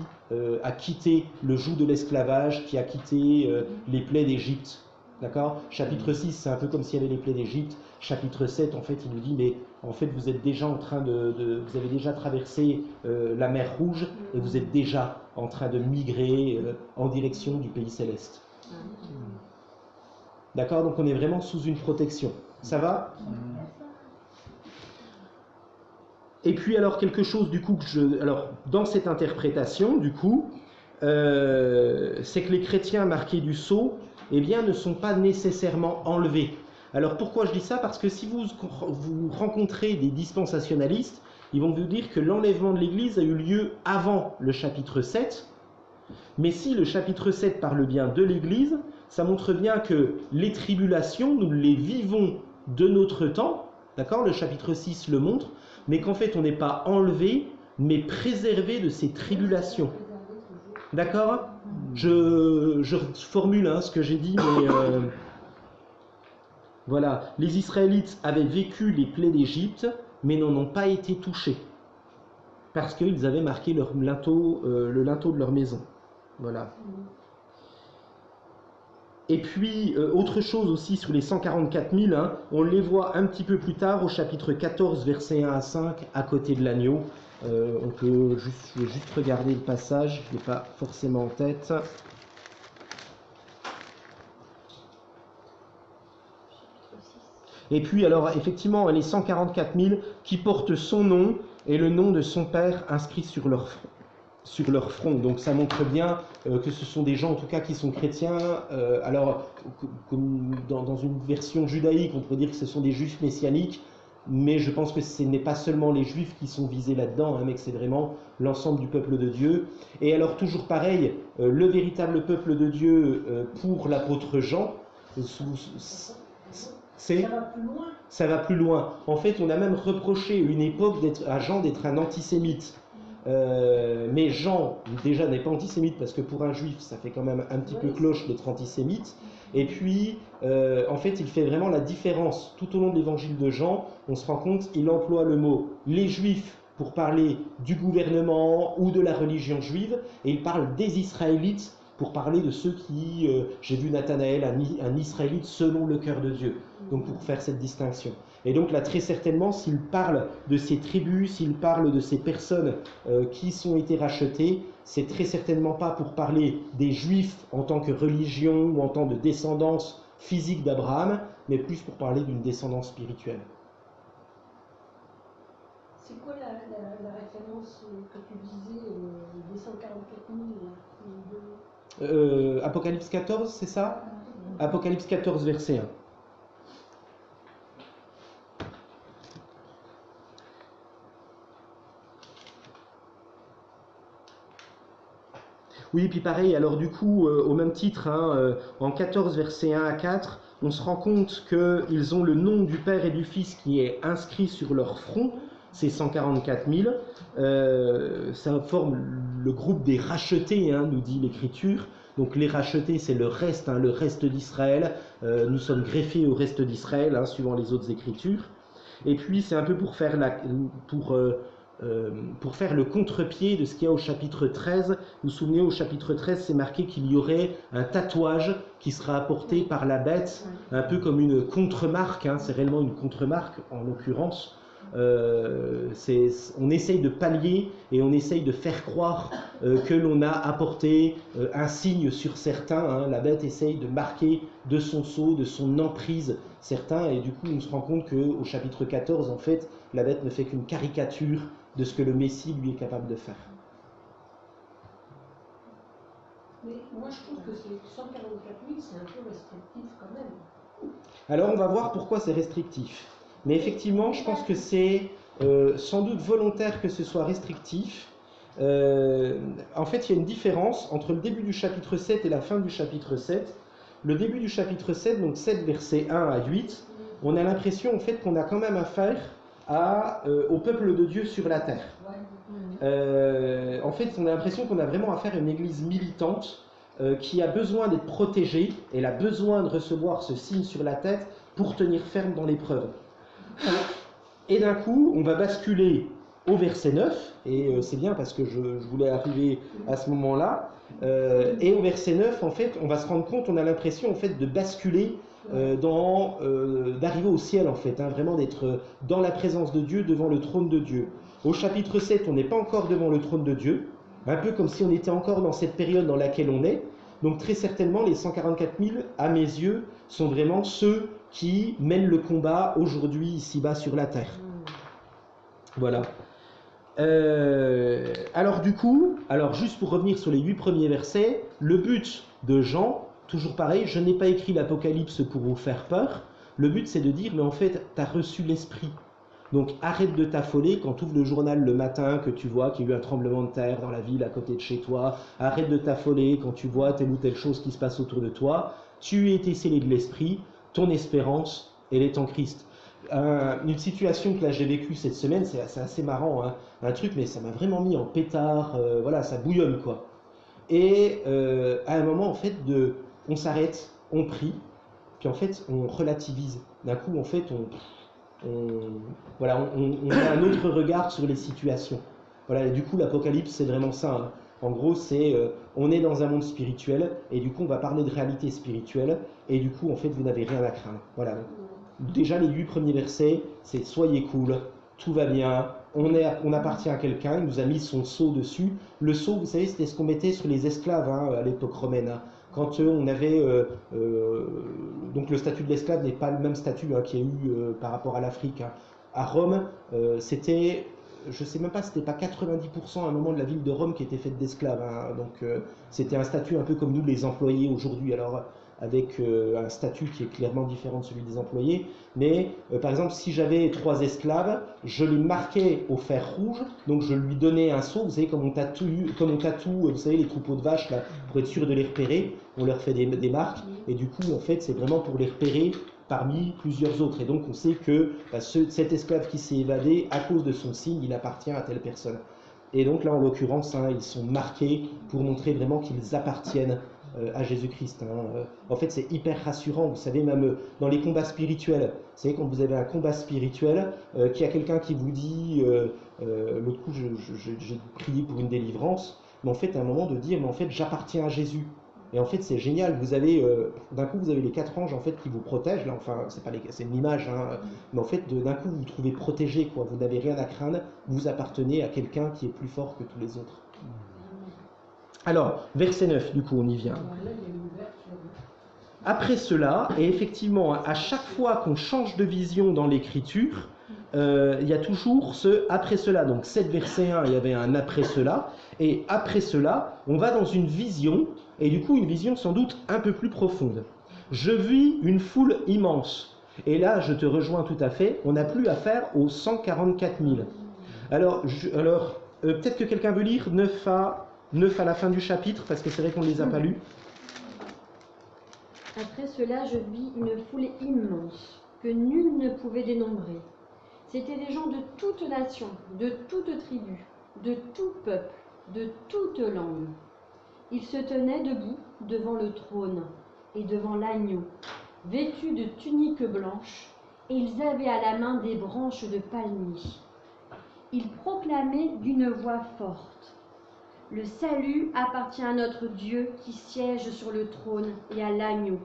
a quitté le joug de l'esclavage, qui a quitté les plaies d'Égypte. D'accord? Chapitre 6, c'est un peu comme s'il y avait les plaies d'Égypte. Chapitre 7, en fait, il nous dit, mais en fait, vous êtes déjà en train vous avez déjà traversé la mer Rouge et vous êtes déjà en train de migrer en direction du pays céleste. D'accord? Donc on est vraiment sous une protection. Ça va? Et puis alors quelque chose du coup alors dans cette interprétation du coup, c'est que les chrétiens marqués du sceau, eh bien, ne sont pas nécessairement enlevés. Alors pourquoi je dis ça? Parce que si vous rencontrez des dispensationalistes, ils vont vous dire que l'enlèvement de l'Église a eu lieu avant le chapitre 7. Mais si le chapitre 7 parle bien de l'Église, ça montre bien que les tribulations, nous les vivons de notre temps, d'accord? Le chapitre 6 le montre, mais qu'en fait on n'est pas enlevé, mais préservé de ces tribulations. D'accord? Je formule ce que j'ai dit, mais voilà. Les Israélites avaient vécu les plaies d'Égypte, mais n'en ont pas été touchés, parce qu'ils avaient marqué le linteau de leur maison. Voilà. Et puis, autre chose aussi sur les 144 000, on les voit un petit peu plus tard au chapitre 14, versets 1 à 5, à côté de l'agneau. On peut je vais juste regarder le passage, je ne l'ai pas forcément en tête. Et puis alors effectivement les 144 000 qui portent son nom et le nom de son père inscrit sur leur front. Donc ça montre bien que ce sont des gens en tout cas qui sont chrétiens. Alors comme dans une version judaïque on pourrait dire que ce sont des juifs messianiques. Mais je pense que ce n'est pas seulement les Juifs qui sont visés là-dedans, mais que c'est vraiment l'ensemble du peuple de Dieu. Et alors toujours pareil, le véritable peuple de Dieu pour l'apôtre Jean, ça va plus loin. En fait, on a même reproché une époque à Jean d'être un antisémite. Mais Jean, déjà, n'est pas antisémite parce que pour un juif, ça fait quand même un petit peu cloche d'être antisémite. Et puis, en fait, il fait vraiment la différence. Tout au long de l'évangile de Jean, on se rend compte, il emploie le mot « les juifs » pour parler du gouvernement ou de la religion juive, et il parle des Israélites pour parler de ceux qui... j'ai vu Nathanaël, un Israélite selon le cœur de Dieu, donc pour faire cette distinction. Et donc là, très certainement, s'il parle de ces tribus, s'il parle de ces personnes qui ont été rachetées, c'est très certainement pas pour parler des Juifs en tant que religion ou en tant que descendance physique d'Abraham, mais plus pour parler d'une descendance spirituelle. C'est quoi la référence que Apocalypse 14, c'est ça? Apocalypse 14, verset 1. Oui, puis pareil, alors du coup, au même titre, hein, en 14, versets 1 à 4, on se rend compte qu'ils ont le nom du Père et du Fils qui est inscrit sur leur front, c'est 144 000. Ça forme le groupe des rachetés, hein, nous dit l'Écriture. Donc les rachetés, c'est le reste, hein, le reste d'Israël. Nous sommes greffés au reste d'Israël, hein, suivant les autres Écritures. Et puis c'est un peu pour faire le contre-pied de ce qu'il y a au chapitre 13. Vous vous souvenez, au chapitre 13, c'est marqué qu'il y aurait un tatouage qui sera apporté par la bête, un peu comme une contre-marque, hein, c'est réellement une contre-marque en l'occurrence. On essaye de pallier et on essaye de faire croire que l'on a apporté un signe sur certains, hein. La bête essaye de marquer de son sceau, de son emprise certains, et du coup on se rend compte qu'au chapitre 14, en fait, la bête ne fait qu'une caricature de ce que le Messie lui est capable de faire. Mais moi je trouve que c'est 144 000, c'est un peu restrictif quand même. Alors on va voir pourquoi c'est restrictif. Mais effectivement, je pense que c'est sans doute volontaire que ce soit restrictif. En fait, il y a une différence entre le début du chapitre 7 et la fin du chapitre 7. Le début du chapitre 7, donc 7 versets 1 à 8, on a l'impression en fait qu'on a quand même affaire au peuple de Dieu sur la terre. En fait, on a l'impression qu'on a vraiment affaire à une église militante qui a besoin d'être protégée, elle a besoin de recevoir ce signe sur la tête pour tenir ferme dans l'épreuve. Et d'un coup, on va basculer au verset 9, et c'est bien parce que je voulais arriver à ce moment-là, et au verset 9, en fait, on va se rendre compte, on a l'impression en fait de basculer d'arriver au ciel en fait, hein, vraiment d'être dans la présence de Dieu, devant le trône de Dieu. Au chapitre 7, on n'est pas encore devant le trône de Dieu, un peu comme si on était encore dans cette période dans laquelle on est. Donc très certainement, les 144 000, à mes yeux, sont vraiment ceux qui mènent le combat aujourd'hui ici-bas sur la terre. Voilà. Alors du coup, juste pour revenir sur les 8 premiers versets, le but de Jean, toujours pareil, je n'ai pas écrit l'Apocalypse pour vous faire peur. Le but c'est de dire, mais en fait, tu as reçu l'Esprit. Donc arrête de t'affoler quand tu ouvres le journal le matin, que tu vois qu'il y a eu un tremblement de terre dans la ville à côté de chez toi. Arrête de t'affoler quand tu vois telle ou telle chose qui se passe autour de toi. Tu es été scellé de l'Esprit, ton espérance, elle est en Christ. Une situation que là j'ai vécue cette semaine, c'est assez marrant, hein, un truc, mais ça m'a vraiment mis en pétard, voilà, ça bouillonne quoi. Et à un moment, en fait, on s'arrête, on prie, puis en fait, on relativise. D'un coup, en fait, on a un autre regard sur les situations. Voilà, et du coup, l'Apocalypse, c'est vraiment ça. Hein. En gros, on est dans un monde spirituel, et du coup, on va parler de réalité spirituelle, et du coup, en fait, vous n'avez rien à craindre. Voilà. Déjà, les 8 premiers versets, c'est « Soyez cool, tout va bien, on appartient à quelqu'un, il nous a mis son sceau dessus. » Le sceau, vous savez, c'était ce qu'on mettait sur les esclaves hein, à l'époque romaine. Hein. Quand on avait... donc le statut de l'esclave n'est pas le même statut hein, qu'il y a eu par rapport à l'Afrique. Hein. À Rome, c'était... Je ne sais même pas, c'était pas 90% à un moment de la ville de Rome qui était faite d'esclaves. Hein. Donc c'était un statut un peu comme nous les employés aujourd'hui. Alors avec un statut qui est clairement différent de celui des employés. Mais par exemple, si j'avais 3 esclaves, je les marquais au fer rouge, donc je lui donnais un sceau, vous savez, comme on tatoue, vous savez, les troupeaux de vaches, là, pour être sûr de les repérer, on leur fait des marques, et du coup, en fait, c'est vraiment pour les repérer parmi plusieurs autres. Et donc, on sait que cet esclave qui s'est évadé, à cause de son signe, il appartient à telle personne. Et donc là, en l'occurrence, hein, ils sont marqués pour montrer vraiment qu'ils appartiennent à Jésus-Christ. Hein. En fait, c'est hyper rassurant. Vous savez, même dans les combats spirituels, vous savez, quand vous avez un combat spirituel, qu'il y a quelqu'un qui vous dit, l'autre coup, j'ai prié pour une délivrance, mais en fait, à un moment de dire, mais en fait, j'appartiens à Jésus. Et en fait, c'est génial. Vous avez, d'un coup, vous avez les 4 anges en fait qui vous protègent. Là, enfin, c'est une image, hein, mais en fait, d'un coup, vous vous trouvez protégé, quoi. Vous n'avez rien à craindre. Vous appartenez à quelqu'un qui est plus fort que tous les autres. Alors, verset 9, du coup, on y vient. Après cela, et effectivement, à chaque fois qu'on change de vision dans l'Écriture, il y a toujours ce après cela. Donc 7 verset 1, il y avait un après cela. Et après cela, on va dans une vision, et du coup une vision sans doute un peu plus profonde. Je vis une foule immense. Et là, je te rejoins tout à fait, on n'a plus affaire aux 144 000. Alors, peut-être que quelqu'un veut lire 9 à la fin du chapitre, parce que c'est vrai qu'on ne les a pas lus. Après cela, je vis une foule immense, que nul ne pouvait dénombrer. C'étaient des gens de toute nation, de toute tribu, de tout peuple, de toute langue. Ils se tenaient debout devant le trône et devant l'agneau, vêtus de tuniques blanches, et ils avaient à la main des branches de palmier. Ils proclamaient d'une voix forte: le salut appartient à notre Dieu qui siège sur le trône et à l'agneau.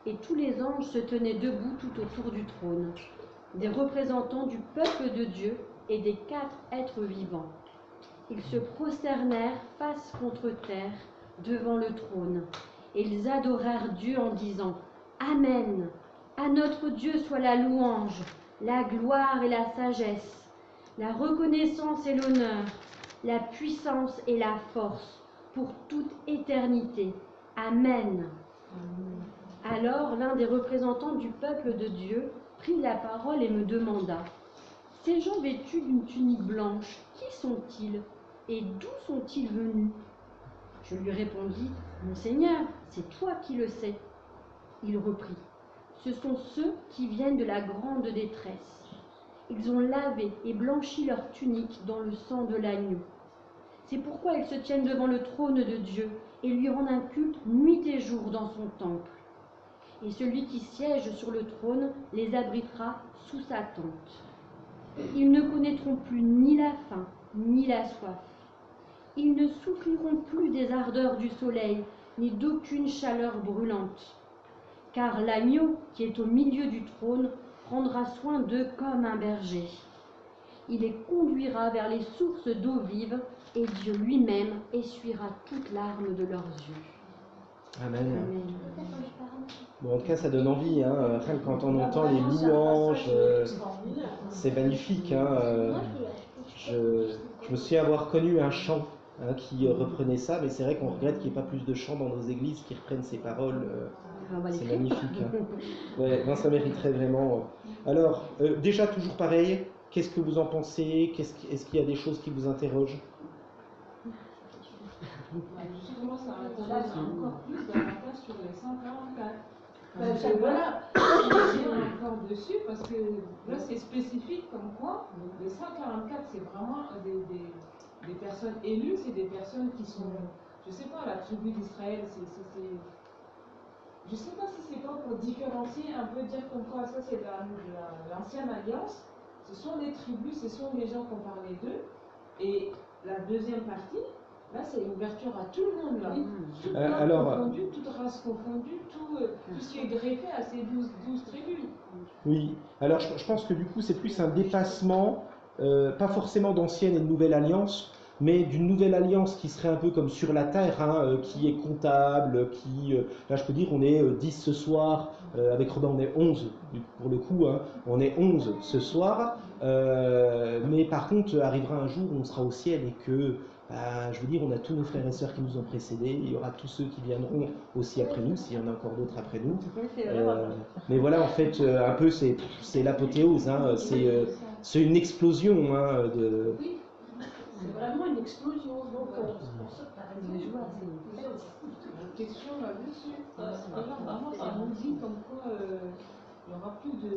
Et tous les anges se tenaient debout tout autour du trône, des représentants du peuple de Dieu et des 4 êtres vivants. Ils se prosternèrent face contre terre devant le trône, et ils adorèrent Dieu en disant: Amen. À notre Dieu soit la louange, la gloire et la sagesse, la reconnaissance et l'honneur, la puissance et la force, pour toute éternité. Amen. Alors l'un des représentants du peuple de Dieu prit la parole et me demanda: ces gens vêtus d'une tunique blanche, qui sont-ils et d'où sont-ils venus? Je lui répondis: Mon Seigneur, c'est toi qui le sais. Il reprit: ce sont ceux qui viennent de la grande détresse. Ils ont lavé et blanchi leur tunique dans le sang de l'agneau. C'est pourquoi ils se tiennent devant le trône de Dieu et lui rendent un culte nuit et jour dans son temple. Et celui qui siège sur le trône les abritera sous sa tente. Ils ne connaîtront plus ni la faim, ni la soif. Ils ne souffriront plus des ardeurs du soleil, ni d'aucune chaleur brûlante. Car l'agneau qui est au milieu du trône prendra soin d'eux comme un berger. Il les conduira vers les sources d'eau vive, et Dieu lui-même essuiera toute larme de leurs yeux. Amen. Amen. Bon, en tout cas, ça donne envie, hein. Rien que quand on entend les louanges, c'est magnifique. Hein. Je me souviens avoir connu un chant qui reprenait ça, mais c'est vrai qu'on regrette qu'il n'y ait pas plus de chants dans nos églises qui reprennent ces paroles. C'est magnifique. Hein. Ouais, non, ça mériterait vraiment. Alors, déjà, toujours pareil, qu'est-ce que vous en pensez? Est-ce qu'il y a des choses qui vous interrogent? Je commence à m'intéresser encore plus davantage sur les 144. Parce que voilà, je viens encore dessus parce que là c'est spécifique comme quoi les 144 c'est vraiment des personnes élues, c'est des personnes qui sont, je sais pas, la tribu d'Israël, je sais pas si c'est pas pour différencier, un peu dire comme quoi ça c'est l'ancienne alliance, ce sont les tribus, ce sont les gens qu'on parlait d'eux, et la deuxième partie, là, c'est une ouverture à tout le monde, là. Tout peuple confondu, toute race confondue, tout ce qui est greffé à ces 12 tribus. Oui, alors je pense que du coup, c'est plus un dépassement, pas forcément d'ancienne et de nouvelle alliance, mais d'une nouvelle alliance qui serait un peu comme sur la terre, hein, qui est comptable, là je peux dire, on est 10 ce soir, avec Robin on est 11, pour le coup, hein, on est 11 ce soir, mais par contre, arrivera un jour où on sera au ciel et que, je veux dire, on a tous nos frères et sœurs qui nous ont précédés, il y aura tous ceux qui viendront aussi après nous, s'il y en a encore d'autres après nous. Mais voilà, en fait, un peu, c'est l'apothéose, hein, c'est une explosion hein, de... Oui, c'est vraiment une explosion, donc c'est pour ça que tu as raison. Une question là-dessus. Là, vraiment, ça nous dit comme quoi il n'y aura plus de...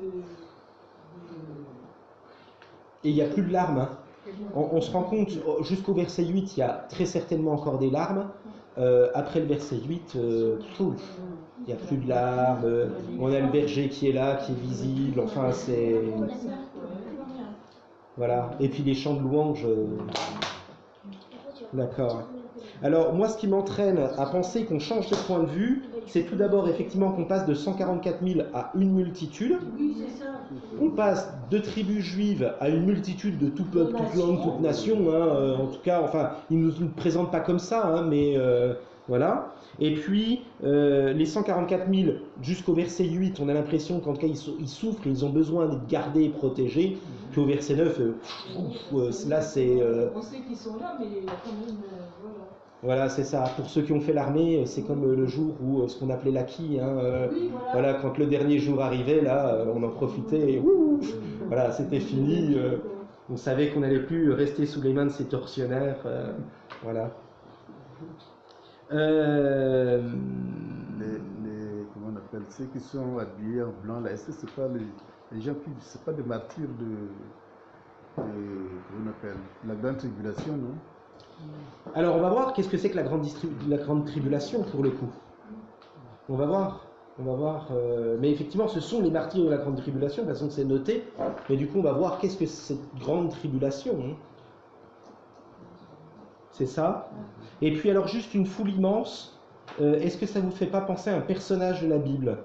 Et il n'y a plus de larmes, hein. On se rend compte, jusqu'au verset 8, il y a très certainement encore des larmes. Après le verset 8, il n'y a plus de larmes. On a le berger qui est là, qui est visible. Enfin, c'est... Voilà. Et puis les chants de louange. D'accord. Alors, moi, ce qui m'entraîne à penser qu'on change de point de vue, c'est tout d'abord, effectivement, qu'on passe de 144 000 à une multitude. Oui, c'est ça. On passe de tribus juives à une multitude de tout peuple, toute langue, toute nation. Hein, en tout cas, enfin, ils ne nous présentent pas comme ça, hein, mais voilà. Et puis, les 144 000 jusqu'au verset 8, on a l'impression qu'en tout cas, ils souffrent, ils ont besoin d'être gardés et protégés. Puis au verset 9, là c'est... On sait qu'ils sont là, mais il y a quand même. Voilà. Voilà, c'est ça. Pour ceux qui ont fait l'armée, c'est comme le jour où ce qu'on appelait l'acquis. Hein, Oui, voilà. voilà, quand le dernier jour arrivait, là, on en profitait. Et, voilà, c'était fini. On savait qu'on n'allait plus rester sous les mains de ces tortionnaires. Voilà. Comment on appelle ceux qui sont habillés en blanc là, est-ce que c'est pas les gens qui, c'est pas des martyrs comment on appelle, la grande tribulation, non? Alors, on va voir qu'est-ce que c'est que la grande tribulation pour le coup. On va voir. Mais effectivement, ce sont les martyrs de la grande tribulation, de toute façon c'est noté. Mais du coup, on va voir qu'est-ce que c'est cette grande tribulation. Hein. C'est ça. Et puis alors, juste une foule immense. Est-ce que ça vous fait pas penser à un personnage de la Bible?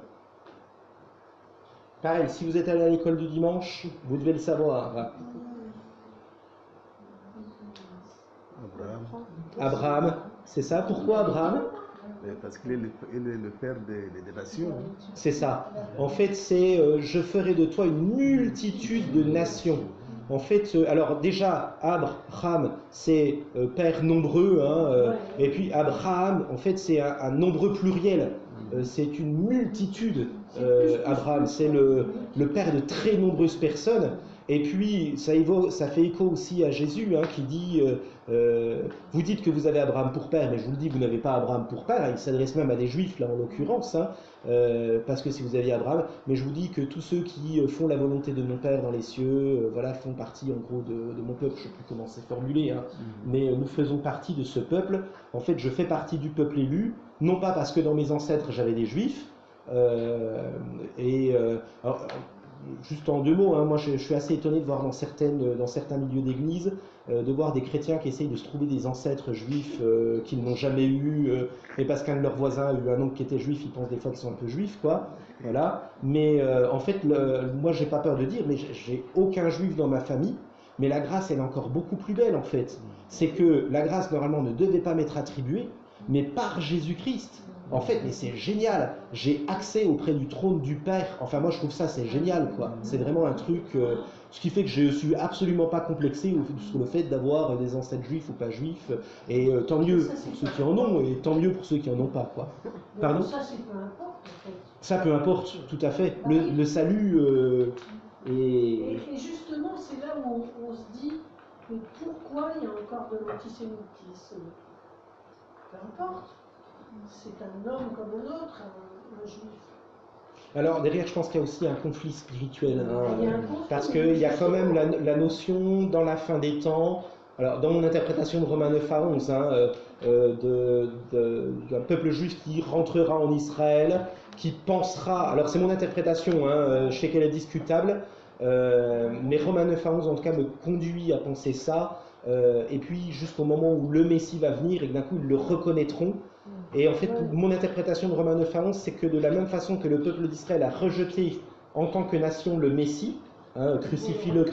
Pareil, si vous êtes allé à l'école du dimanche, vous devez le savoir. Abraham, c'est ça. Pourquoi Abraham? Parce qu'il est le père des nations. C'est ça. En fait, c'est je ferai de toi une multitude de nations. En fait, alors déjà, Abraham, c'est père nombreux, hein, et puis Abraham, en fait, c'est un nombreux pluriel. C'est une multitude. Abraham, c'est le père de très nombreuses personnes. Et puis, ça fait écho aussi à Jésus, hein, qui dit vous dites que vous avez Abraham pour père, mais je vous le dis, vous n'avez pas Abraham pour père. Il s'adresse même à des juifs, là en l'occurrence, hein, parce que si vous aviez Abraham, mais je vous dis que tous ceux qui font la volonté de mon père dans les cieux, voilà, font partie en gros de mon peuple. Je ne sais plus comment c'est formulé, hein, mais nous faisons partie de ce peuple. En fait, je fais partie du peuple élu, non pas parce que dans mes ancêtres j'avais des juifs, alors, juste en 2 mots, hein, moi je suis assez étonné de voir dans certains milieux d'église, de voir des chrétiens qui essayent de se trouver des ancêtres juifs qu'ils n'ont jamais eu, et parce qu'un de leurs voisins a eu un oncle qui était juif, ils pensent des fois qu'ils sont un peu juifs, quoi. Voilà. Mais en fait, moi j'ai pas peur de dire, mais j'ai aucun juif dans ma famille, mais la grâce elle est encore beaucoup plus belle en fait. C'est que la grâce normalement ne devait pas m'être attribuée, mais par Jésus-Christ. En fait, mais c'est génial, j'ai accès auprès du trône du Père. Enfin, moi je trouve ça c'est génial, quoi. C'est vraiment un truc, ce qui fait que je ne suis absolument pas complexé sur le fait d'avoir des ancêtres juifs ou pas juifs. Et tant mieux pour ceux qui en ont, et tant mieux pour ceux qui en ont pas, quoi. Pardon ? Ça, c'est peu importe, en fait. Ça peu importe, tout à fait. Le salut est... Et justement, c'est là où on se dit, mais pourquoi il y a encore de l'antisémitisme? Peu importe. C'est un homme comme un autre, un juif. Alors derrière, je pense qu'il y a aussi un conflit spirituel, hein, Il y a un conflit, parce qu'il y a quand même la notion dans la fin des temps, alors dans mon interprétation de Romains 9 à 11, hein, d'un peuple juif qui rentrera en Israël, qui pensera, alors c'est mon interprétation, hein, je sais qu'elle est discutable, mais Romains 9 à 11 en tout cas me conduit à penser ça, et puis jusqu'au moment où le Messie va venir et que d'un coup ils le reconnaîtront. Et en fait, mon interprétation de Romains 9 à 11, c'est que de la même façon que le peuple d'Israël a rejeté en tant que nation le Messie, hein, crucifie-le,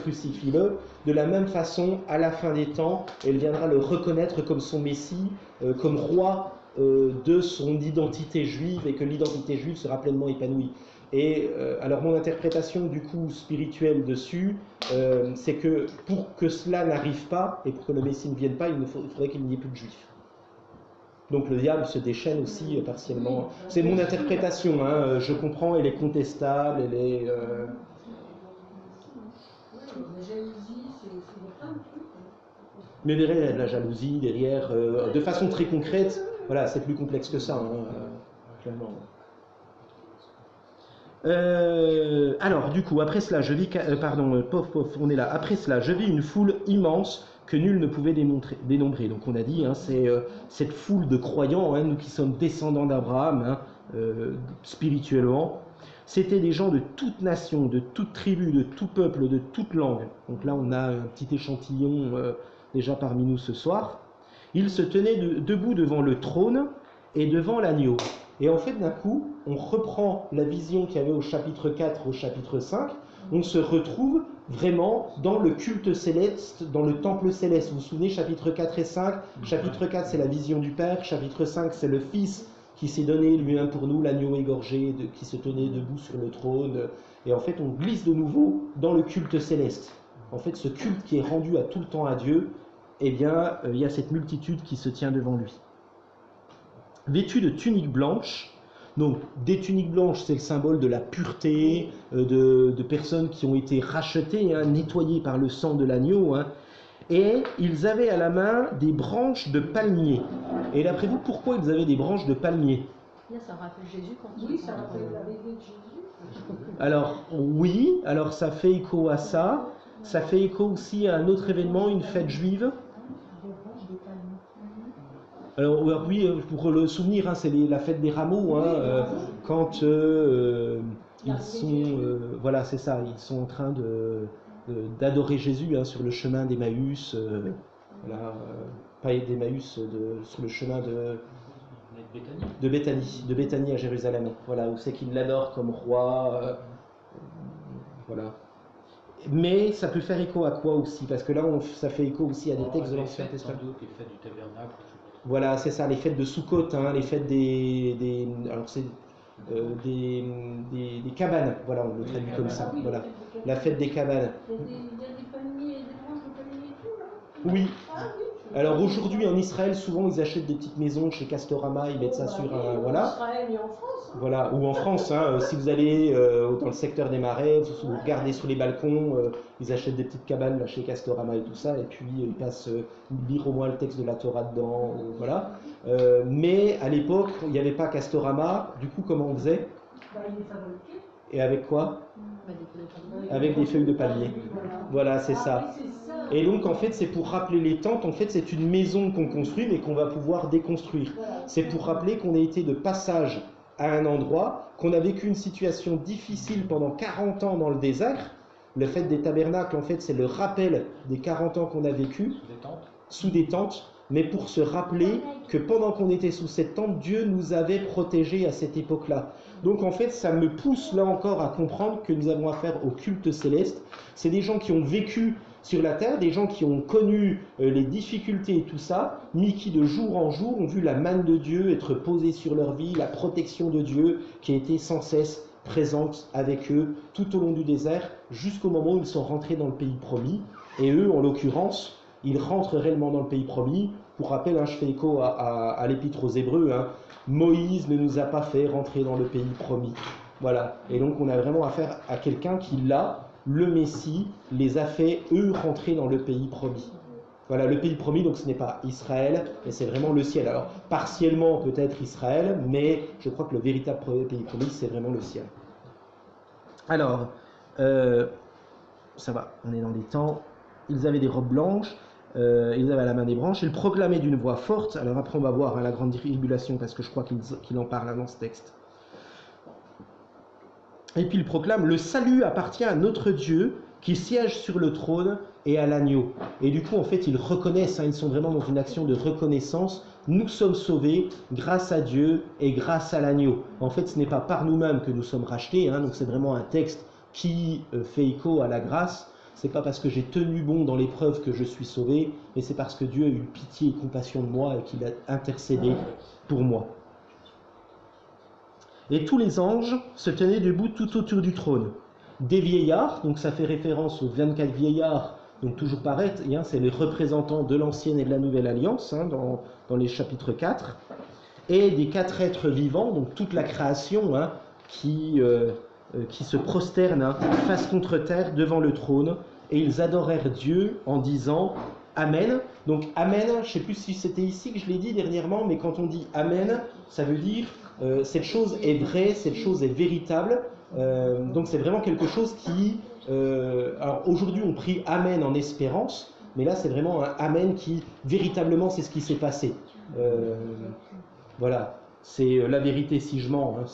de la même façon, à la fin des temps, elle viendra le reconnaître comme son Messie, comme roi de son identité juive, et que l'identité juive sera pleinement épanouie. Et alors mon interprétation du coup spirituelle dessus, c'est que pour que cela n'arrive pas, et pour que le Messie ne vienne pas, il faudrait qu'il n'y ait plus de juifs. Donc le diable se déchaîne aussi partiellement. C'est mon interprétation, hein, je comprends, elle est contestable, elle est... La jalousie, c'est plein de trucs. Mais derrière, il y a de la jalousie, derrière, de façon très concrète, voilà, c'est plus complexe que ça, hein, clairement. Alors, du coup, après cela, je vis... on est là. Après cela, je vis une foule immense que nul ne pouvait dénombrer. Donc on a dit, hein, c'est cette foule de croyants, hein, nous qui sommes descendants d'Abraham, hein, spirituellement, c'était des gens de toute nation, de toute tribu, de tout peuple, de toute langue. Donc là on a un petit échantillon déjà parmi nous ce soir. Ils se tenaient debout devant le trône et devant l'agneau. Et en fait d'un coup, on reprend la vision qu'il y avait au chapitre 4, au chapitre 5, on se retrouve vraiment dans le culte céleste, dans le temple céleste. Vous vous souvenez, chapitre 4 et 5, chapitre 4 c'est la vision du Père, chapitre 5 c'est le Fils qui s'est donné lui-même pour nous, l'agneau égorgé, qui se tenait debout sur le trône. Et en fait on glisse de nouveau dans le culte céleste. en fait, ce culte qui est rendu à tout le temps à Dieu, eh bien, il y a cette multitude qui se tient devant lui. Vêtus de tuniques blanches, donc des tuniques blanches, c'est le symbole de la pureté, de personnes qui ont été rachetées, hein, nettoyées par le sang de l'agneau, hein, et ils avaient à la main des branches de palmier. Et d'après vous, pourquoi ils avaient des branches de palmier? Là, ça rappelle Jésus quand Oui, ça rappelle l'arrivée de Jésus. Alors oui, alors ça fait écho à ça. Ça fait écho aussi à un autre événement, une fête juive. Alors oui, pour le souvenir, hein, c'est la fête des rameaux, hein, quand ils sont, voilà, c'est ça, ils sont en train d'adorer Jésus, hein, sur le chemin d'Emmaüs, voilà, pas d'Emmaüs, sur le chemin de Béthanie à Jérusalem, voilà, où c'est qu'ils l'adorent comme roi, voilà. Mais ça peut faire écho à quoi aussi? Parce que là, ça fait écho aussi à des textes de l'Ancien Testament. Les fêtes du tabernacle. Voilà, c'est ça, les fêtes de Soukhot, hein, les fêtes alors c'est des cabanes, voilà, on le traduit comme ça, voilà, la fête des cabanes. Il y a des palmiers, des branches de palmiers et tout, là. Oui. Ah oui. Alors aujourd'hui en Israël, souvent ils achètent des petites maisons chez Castorama, ils mettent ça sur un, voilà. En Israël et en France. Hein. Voilà, ou en France, hein, si vous allez dans le secteur des Marais, vous regardez sous les balcons, ils achètent des petites cabanes là, chez Castorama et tout ça, et puis ils passent lire au moins le texte de la Torah dedans, voilà. Mais à l'époque, il n'y avait pas Castorama, du coup comment on faisait? Bah, il est fabriqué. Et avec quoi? Avec des feuilles de palmier. Voilà, c'est ça. Oui, c'est ça. Et donc en fait c'est pour rappeler les tentes, en fait c'est une maison qu'on construit mais qu'on va pouvoir déconstruire. C'est pour rappeler qu'on a été de passage à un endroit, qu'on a vécu une situation difficile pendant 40 ans dans le désert. Le fait des tabernacles, en fait, c'est le rappel des 40 ans qu'on a vécu sous des tentes, mais pour se rappeler que pendant qu'on était sous cette tente, Dieu nous avait protégés à cette époque-là. Donc en fait, ça me pousse là encore à comprendre que nous avons affaire au culte céleste. C'est des gens qui ont vécu sur la terre, des gens qui ont connu les difficultés et tout ça, mais qui de jour en jour ont vu la manne de Dieu être posée sur leur vie, la protection de Dieu qui a été sans cesse présente avec eux tout au long du désert, jusqu'au moment où ils sont rentrés dans le pays promis. Et eux, en l'occurrence, ils rentrent réellement dans le pays promis. Pour rappel, hein, je fais écho à l'épître aux Hébreux, hein, Moïse ne nous a pas fait rentrer dans le pays promis. Voilà. Et donc on a vraiment affaire à quelqu'un qui, là, le Messie, les a fait, eux, rentrer dans le pays promis. Voilà, le pays promis, donc ce n'est pas Israël, mais c'est vraiment le ciel. Alors, partiellement peut-être Israël, mais je crois que le véritable pays promis, c'est vraiment le ciel. Alors, ça va, on est dans des temps. Ils avaient des robes blanches, ils avaient à la main des branches, ils proclamaient d'une voix forte. Alors après, on va voir, hein, la grande tribulation, parce que je crois qu'il en parle dans ce texte. Et puis il proclame: le salut appartient à notre Dieu qui siège sur le trône et à l'agneau. Et du coup, en fait, ils reconnaissent, hein, ils sont vraiment dans une action de reconnaissance. Nous sommes sauvés grâce à Dieu et grâce à l'agneau. En fait, ce n'est pas par nous-mêmes que nous sommes rachetés, hein, donc c'est vraiment un texte qui fait écho à la grâce. C'est pas parce que j'ai tenu bon dans l'épreuve que je suis sauvé, mais c'est parce que Dieu a eu pitié et compassion de moi et qu'il a intercédé pour moi. Et tous les anges se tenaient debout tout autour du trône. Des vieillards, donc ça fait référence aux 24 vieillards, donc toujours pareil, hein, c'est les représentants de l'ancienne et de la nouvelle alliance, hein, dans les chapitres 4, et des 4 êtres vivants, donc toute la création, hein, qui se prosterne, hein, face contre terre devant le trône, et ils adorèrent Dieu en disant Amen. Donc Amen, je ne sais plus si c'était ici que je l'ai dit dernièrement, mais quand on dit Amen, ça veut dire cette chose est vraie, cette chose est véritable. Donc c'est vraiment quelque chose qui... alors aujourd'hui on prie Amen en espérance, mais là c'est vraiment un Amen qui véritablement c'est ce qui s'est passé. Voilà, c'est la vérité si je mens. Hein,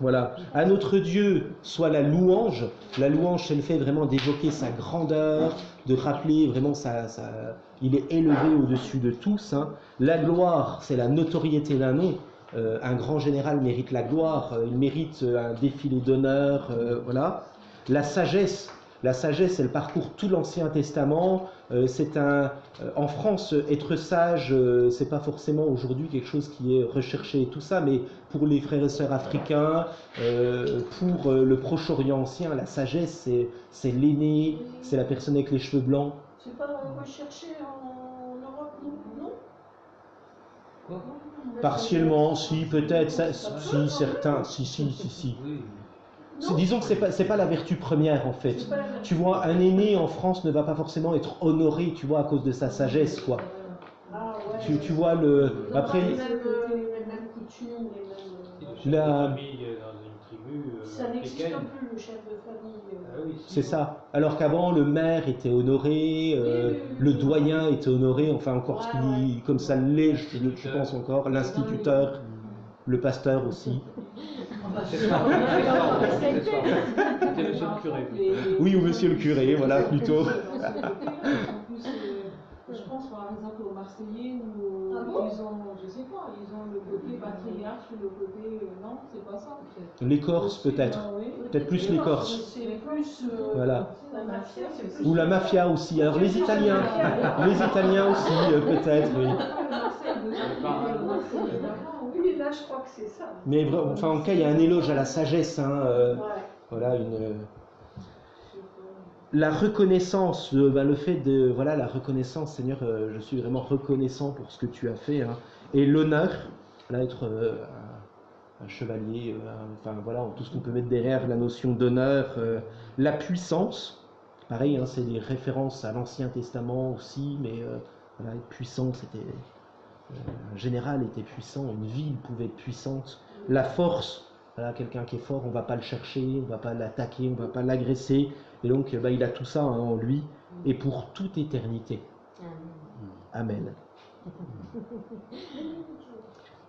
voilà. À notre Dieu soit la louange. La louange, c'est le fait vraiment d'évoquer sa grandeur, de rappeler vraiment il est élevé au-dessus de tous. Hein. La gloire, c'est la notoriété d'un nom. Un grand général mérite la gloire, il mérite un défilé d'honneur. Voilà. La sagesse, La sagesse, elle parcourt tout l'Ancien Testament. En France, être sage, c'est pas forcément aujourd'hui quelque chose qui est recherché et tout ça, mais pour les frères et sœurs africains, pour le Proche-Orient ancien, la sagesse, c'est l'aîné, c'est la personne avec les cheveux blancs. C'est pas recherché en Europe, non? Quoi? Partiellement, si, peut-être, si, certains, si. Oui. Disons que c'est pas la vertu première en fait. C'est pas la vertu. Tu vois, un aîné en France ne va pas forcément être honoré, tu vois, à cause de sa sagesse, quoi. Ah ouais. Tu vois le. Après, Les mêmes coutumes, les mêmes. La- Une famille dans une tribu. Ça n'existe africaine. plus, le chef de famille. Ah oui, si. c'est ça. Alors qu'avant, le maire était honoré, le doyen était honoré, enfin encore ce qui, comme ça l'est, je pense encore, l'instituteur, le pasteur aussi. C'est ça. C'était monsieur le curé. Oui, ou monsieur le curé, voilà, plutôt. En plus, je pense par exemple aux Marseillais où Ah bon ils ont, je sais pas, ils ont le côté patriarche, le côté. Non, c'est pas ça. Les Corses peut-être. Ah oui. Peut-être plus les Corses. C'est plus. Voilà. La mafia, c'est plus. Ou la mafia aussi. Alors les Italiens. Les Italiens aussi, peut-être, oui. Oui, mais là, je crois que c'est ça. Mais enfin, en tout cas, il y a un éloge à la sagesse. Hein, Ouais. voilà, la reconnaissance, le fait de, voilà, la reconnaissance, Seigneur, je suis vraiment reconnaissant pour ce que tu as fait, hein, et l'honneur, là, être un chevalier, enfin voilà, tout ce qu'on peut mettre derrière la notion d'honneur, la puissance, pareil, hein, c'est des références à l'Ancien Testament aussi, mais voilà, être puissant, c'était, un général était puissant, une ville pouvait être puissante, la force. Voilà, quelqu'un qui est fort, on ne va pas le chercher, on ne va pas l'attaquer, on ne va pas l'agresser. Et donc, il a tout ça hein, en lui, et pour toute éternité. Amen.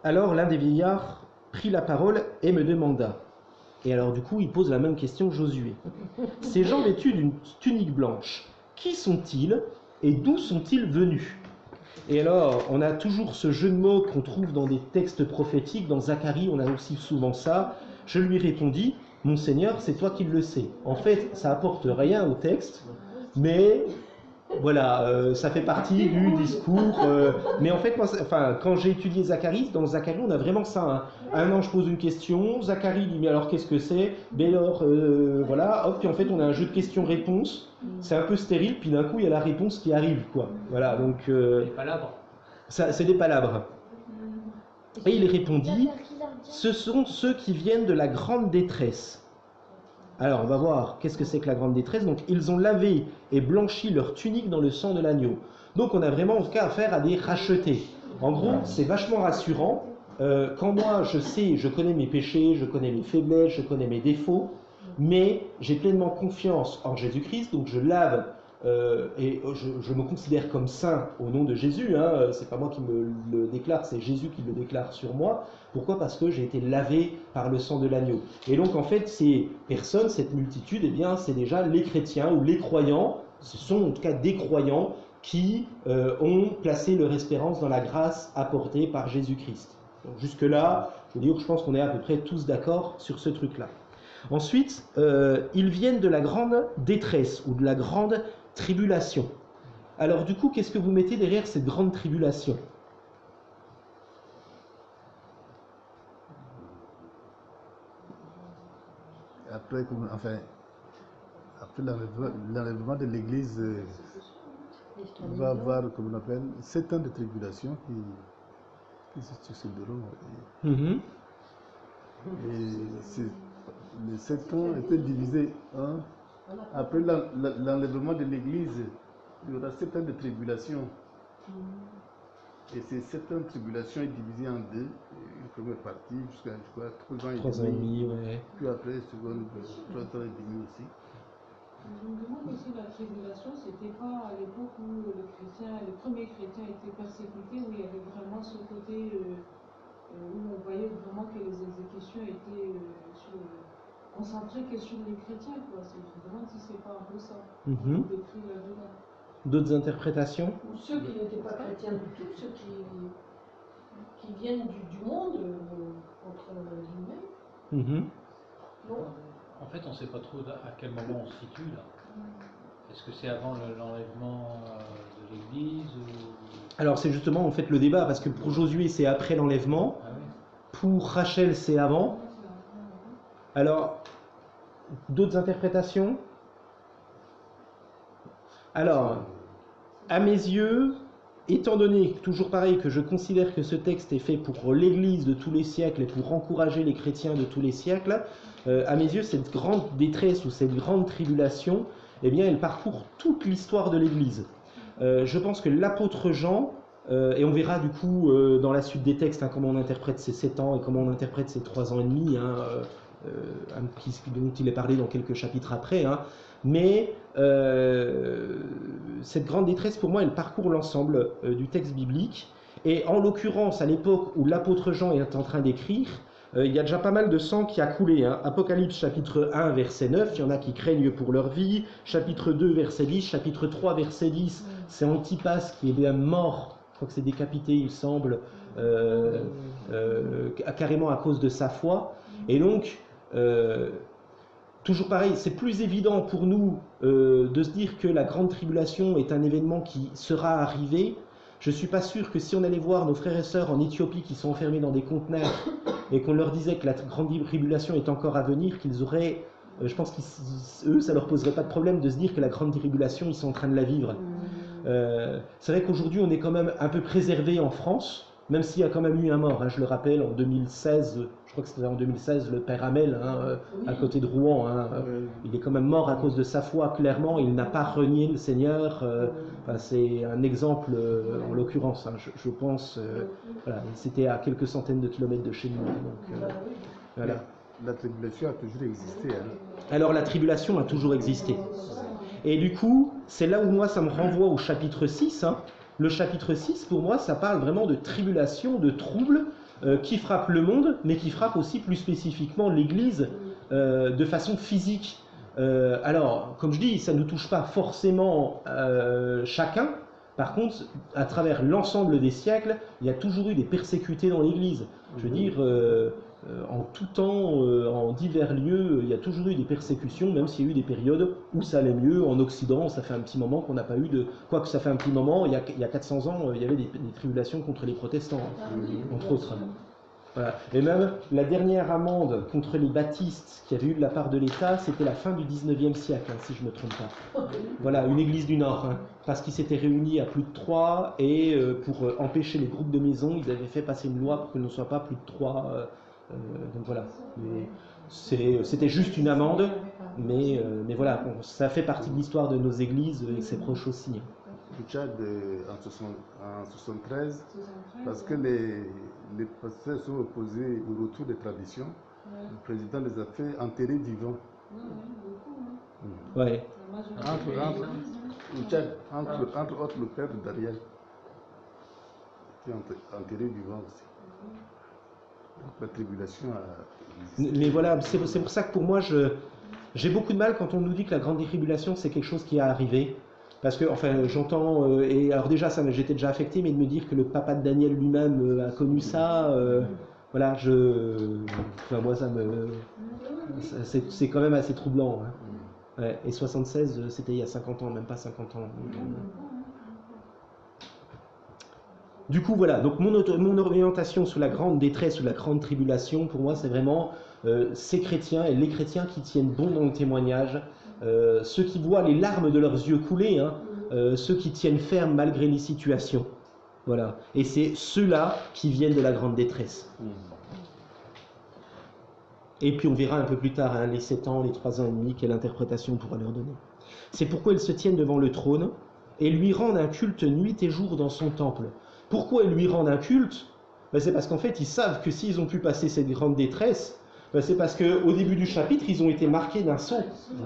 Alors, l'un des vieillards prit la parole et me demanda. Et alors, du coup, il pose la même question que Josué. Ces gens vêtus d'une tunique blanche, qui sont-ils et d'où sont-ils venus? Et alors, on a toujours ce jeu de mots qu'on trouve dans des textes prophétiques. Dans Zacharie, on a aussi souvent ça. Je lui répondis, mon Seigneur, c'est toi qui le sais. En fait, ça apporte rien au texte, mais voilà, ça fait partie du discours. Mais en fait, moi, quand j'ai étudié Zacharie, dans Zacharie, on a vraiment ça. Hein. Un ange pose une question, Zacharie dit, mais alors qu'est-ce que c'est? Mais alors, voilà, hop, puis en fait, on a un jeu de questions-réponses. C'est un peu stérile, puis d'un coup, il y a la réponse qui arrive, quoi. Voilà, donc... Les palabres. c'est des palabres. Et il répondit, ce sont ceux qui viennent de la grande détresse. Alors, on va voir qu'est-ce que c'est que la grande détresse. Donc, ils ont lavé et blanchi leur tunique dans le sang de l'agneau. Donc, on a vraiment en tout cas affaire à des rachetés. En gros, c'est vachement rassurant. Quand moi, je connais mes péchés, je connais mes faiblesses, je connais mes défauts, mais j'ai pleinement confiance en Jésus-Christ, donc je lave et je me considère comme saint au nom de Jésus. Hein, c'est pas moi qui me le déclare, c'est Jésus qui le déclare sur moi. Pourquoi? Parce que j'ai été lavé par le sang de l'agneau. Et donc en fait, ces personnes, cette multitude, eh bien, c'est déjà les chrétiens ou les croyants. Ce sont en tout cas des croyants qui ont placé leur espérance dans la grâce apportée par Jésus-Christ. Donc jusque-là, je pense qu'on est à peu près tous d'accord sur ce truc-là. Ensuite, ils viennent de la grande détresse ou de la grande tribulation. Alors du coup, qu'est-ce que vous mettez derrière cette grande tribulation? Après, après l'enlèvement de l'Église, on va avoir, comme on appelle, 7 ans de tribulation qui se déroulent. Et les 7 ans étaient divisés. Hein. Après l'enlèvement de l'Église, il y aura 7 ans de tribulation. Et ces 7 ans de tribulation est divisé en deux. Une première partie jusqu'à 3 ans et 3 ans et demi, ouais. Puis après, seconde, 3 ans et demi aussi. Je me demande aussi la tribulation, c'était pas à l'époque où les premiers chrétiens étaient persécutés, où il y avait vraiment ce côté où on voyait vraiment que les exécutions étaient concentrées que sur les chrétiens, quoi. Je me demande si c'est pas un peu ça, décrit là-dedans. D'autres interprétations? Ou ceux qui n'étaient pas chrétiens du tout, ceux qui viennent du monde, entre guillemets. Non? En fait, on ne sait pas trop à quel moment on se situe là. Est-ce que c'est avant l'enlèvement de l'Église Alors c'est justement en fait le débat, parce que pour Josué c'est après l'enlèvement, Ah oui. pour Rachel c'est avant. Alors, d'autres interprétations? Alors, à mes yeux, étant donné, toujours pareil, que je considère que ce texte est fait pour l'Église de tous les siècles et pour encourager les chrétiens de tous les siècles, à mes yeux, cette grande détresse ou cette grande tribulation, eh bien, elle parcourt toute l'histoire de l'Église. Je pense que l'apôtre Jean, et on verra du coup dans la suite des textes comment on interprète ces 7 ans et comment on interprète ces 3 ans et demi, dont il est parlé dans quelques chapitres après, mais cette grande détresse pour moi elle parcourt l'ensemble du texte biblique, et en l'occurrence à l'époque où l'apôtre Jean est en train d'écrire, il y a déjà pas mal de sang qui a coulé. Apocalypse chapitre 1 verset 9, il y en a qui craignent pour leur vie. Chapitre 2 verset 10, chapitre 3 verset 10, c'est Antipas qui est bien mort, je crois que c'est décapité il semble, carrément à cause de sa foi. Et donc, toujours pareil, c'est plus évident pour nous de se dire que la grande tribulation est un événement qui sera arrivé. Je ne suis pas sûr que si on allait voir nos frères et sœurs en Éthiopie qui sont enfermés dans des conteneurs et qu'on leur disait que la grande tribulation est encore à venir, qu'ils auraient, je pense qu'eux, ça ne leur poserait pas de problème de se dire que la grande tribulation, ils sont en train de la vivre. C'est vrai qu'aujourd'hui, on est quand même un peu préservé en France, même s'il y a quand même eu un mort. Je le rappelle, en 2016, je crois que c'était en 2016, le père Hamel, à côté de Rouen, il est quand même mort à cause de sa foi, clairement. Il n'a pas renié le Seigneur. C'est un exemple, en l'occurrence, je pense. Voilà, c'était à quelques centaines de kilomètres de chez nous. Donc, voilà. La tribulation a toujours existé. Alors, la tribulation a toujours existé. Et du coup, c'est là où moi, ça me renvoie au chapitre 6. Le chapitre 6, pour moi, ça parle vraiment de tribulation, de troubles qui frappent le monde, mais qui frappent aussi plus spécifiquement l'Église de façon physique. Alors, comme je dis, ça ne nous touche pas forcément chacun. Par contre, à travers l'ensemble des siècles, il y a toujours eu des persécutés dans l'Église. Je veux dire, en tout temps, en divers lieux, il y a toujours eu des persécutions, même s'il y a eu des périodes où ça allait mieux. En Occident, ça fait un petit moment qu'on n'a pas eu de... Quoique ça fait un petit moment, il y a 400 ans, il y avait des tribulations contre les protestants, entre autres. Voilà. Et même la dernière amende contre les baptistes qu'il y avait eu de la part de l'État, c'était la fin du 19e siècle, si je ne me trompe pas. Voilà, une église du Nord, parce qu'ils s'étaient réunis à plus de 3, et pour empêcher les groupes de maisons, ils avaient fait passer une loi pour qu'il ne soit pas plus de 3. Donc voilà, c'était juste une amende, mais voilà, bon, ça fait partie de l'histoire de nos églises et c'est proche aussi. Le Tchad en 73, parce que les pasteurs sont opposés au retour des traditions, le président les a fait enterrer vivants. Ouais. Au Tchad, entre autres le père d'Ariel, qui est enterré vivant aussi. La tribulation a... Mais voilà, c'est pour ça que pour moi, j'ai beaucoup de mal quand on nous dit que la grande tribulation, c'est quelque chose qui est arrivé. Parce que, enfin, j'entends, et alors déjà, j'étais déjà affecté, mais de me dire que le papa de Daniel lui-même a connu ça, voilà, enfin, moi, c'est quand même assez troublant. Ouais, et 76, c'était il y a 50 ans, même pas 50 ans. Du coup, voilà, donc mon orientation sur la grande détresse ou la grande tribulation, pour moi, c'est vraiment ces chrétiens et les chrétiens qui tiennent bon dans le témoignage, ceux qui voient les larmes de leurs yeux couler, ceux qui tiennent ferme malgré les situations. Voilà. Et c'est ceux-là qui viennent de la grande détresse. Et puis on verra un peu plus tard, les 7 ans, les 3 ans et demi, quelle interprétation on pourra leur donner. C'est pourquoi ils se tiennent devant le trône et lui rendent un culte nuit et jour dans son temple. Pourquoi ils lui rendent un culte? C'est parce qu'en fait, ils savent que s'ils ont pu passer cette grande détresse, c'est parce qu'au début du chapitre, ils ont été marqués d'un sceau.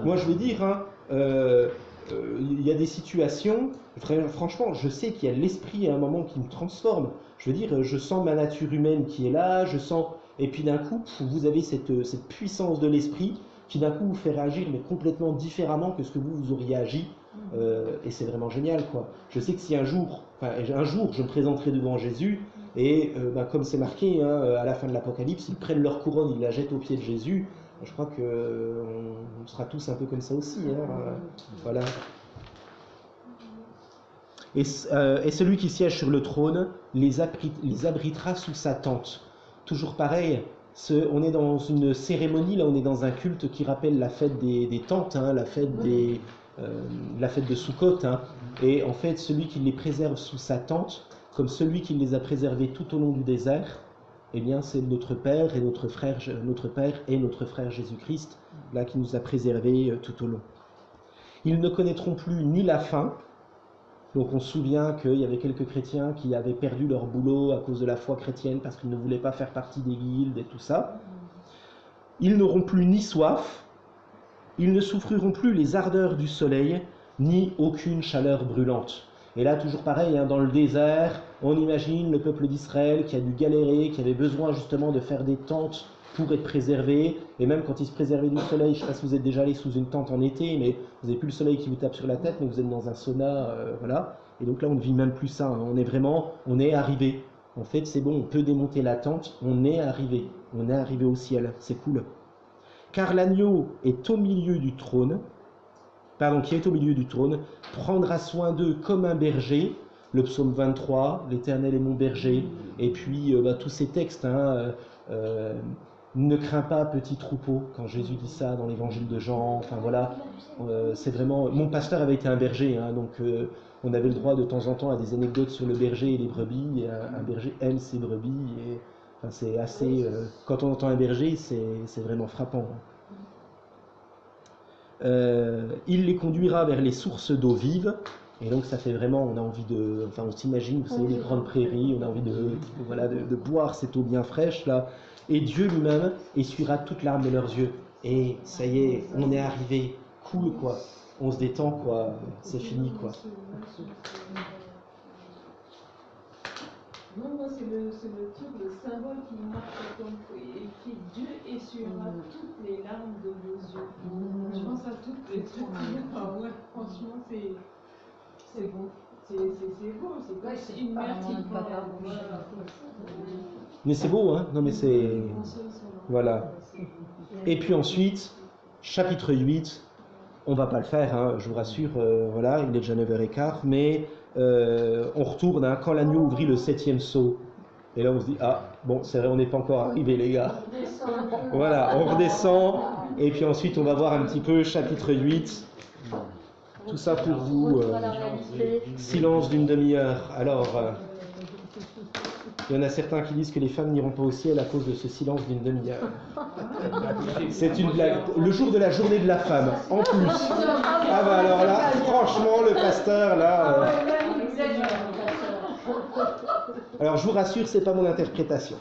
Moi, je veux dire, il y a des situations, franchement, je sais qu'il y a l'esprit à un moment qui me transforme. Je veux dire, je sens ma nature humaine qui est là, je sens... Et puis d'un coup, vous avez cette puissance de l'esprit qui d'un coup vous fait réagir, mais complètement différemment que ce que vous auriez agi. Et c'est vraiment génial, quoi. Je sais que si un jour je me présenterai devant Jésus, et comme c'est marqué à la fin de l'Apocalypse, ils prennent leur couronne, ils la jettent aux pieds de Jésus, Je crois qu'on sera tous un peu comme ça aussi. Hein, voilà. Et celui qui siège sur le trône les abritera sous sa tente. Toujours pareil, on est dans une cérémonie, là on est dans un culte qui rappelle la fête des tentes, hein, la fête de Sukkot. Hein. Et en fait, celui qui les préserve sous sa tente, comme celui qui les a préservés tout au long du désert, eh bien c'est notre Père et notre Père et notre frère Jésus-Christ, là qui nous a préservés tout au long. Ils ne connaîtront plus ni la faim. Donc on se souvient qu'il y avait quelques chrétiens qui avaient perdu leur boulot à cause de la foi chrétienne parce qu'ils ne voulaient pas faire partie des guildes et tout ça. Ils n'auront plus ni soif, ils ne souffriront plus les ardeurs du soleil, ni aucune chaleur brûlante. Et là, toujours pareil, hein, dans le désert, on imagine le peuple d'Israël qui a dû galérer, qui avait besoin justement de faire des tentes pour être préservé, et même quand ils se préservaient du soleil, je ne sais pas si vous êtes déjà allé sous une tente en été, mais vous n'avez plus le soleil qui vous tape sur la tête, mais vous êtes dans un sauna, voilà. Et donc là, on ne vit même plus ça, hein. On est arrivé. En fait, c'est bon, on peut démonter la tente, on est arrivé au ciel, c'est cool. Car l'agneau est au milieu du trône, qui est au milieu du trône, prendra soin d'eux comme un berger, le psaume 23, l'Éternel est mon berger, et puis tous ces textes, hein, ne crains pas, petit troupeau, quand Jésus dit ça dans l'évangile de Jean, enfin voilà, c'est vraiment... Mon pasteur avait été un berger, hein, donc on avait le droit de temps en temps à des anecdotes sur le berger et les brebis, et un berger aime ses brebis, et enfin, c'est assez... quand on entend un berger, c'est vraiment frappant. Il les conduira vers les sources d'eau vive, et donc ça fait vraiment, on a envie de... Enfin, on s'imagine, vous savez, les grandes prairies, on a envie de boire cette eau bien fraîche, là. Et Dieu lui-même essuiera toute larme de leurs yeux. Et ça y est, on est arrivé, cool quoi, on se détend quoi, c'est fini quoi. Non, moi c'est le truc, le symbole qui marque comme écrit Dieu essuiera toutes les larmes de vos yeux. Je pense à toutes les trucs. Ah ouais, franchement c'est beau. C'est beau, c'est pas une mère qui parle. Mais c'est beau, hein? Non mais c'est... Voilà. Et puis ensuite, chapitre 8, on va pas le faire, hein, je vous rassure, voilà, il est déjà 9h15, mais on retourne, hein, quand l'agneau ouvrit le 7e sceau. Et là on se dit, ah, bon, c'est vrai, on n'est pas encore arrivé les gars. Voilà, on redescend, et puis ensuite on va voir un petit peu chapitre 8. Tout ça pour vous, silence d'une demi-heure. Alors, il y en a certains qui disent que les femmes n'iront pas au ciel à cause de ce silence d'une demi-heure. C'est une blague. Le jour de la journée de la femme, en plus. Ah bah alors là, franchement, le pasteur, là... Alors, je vous rassure, c'est pas mon interprétation.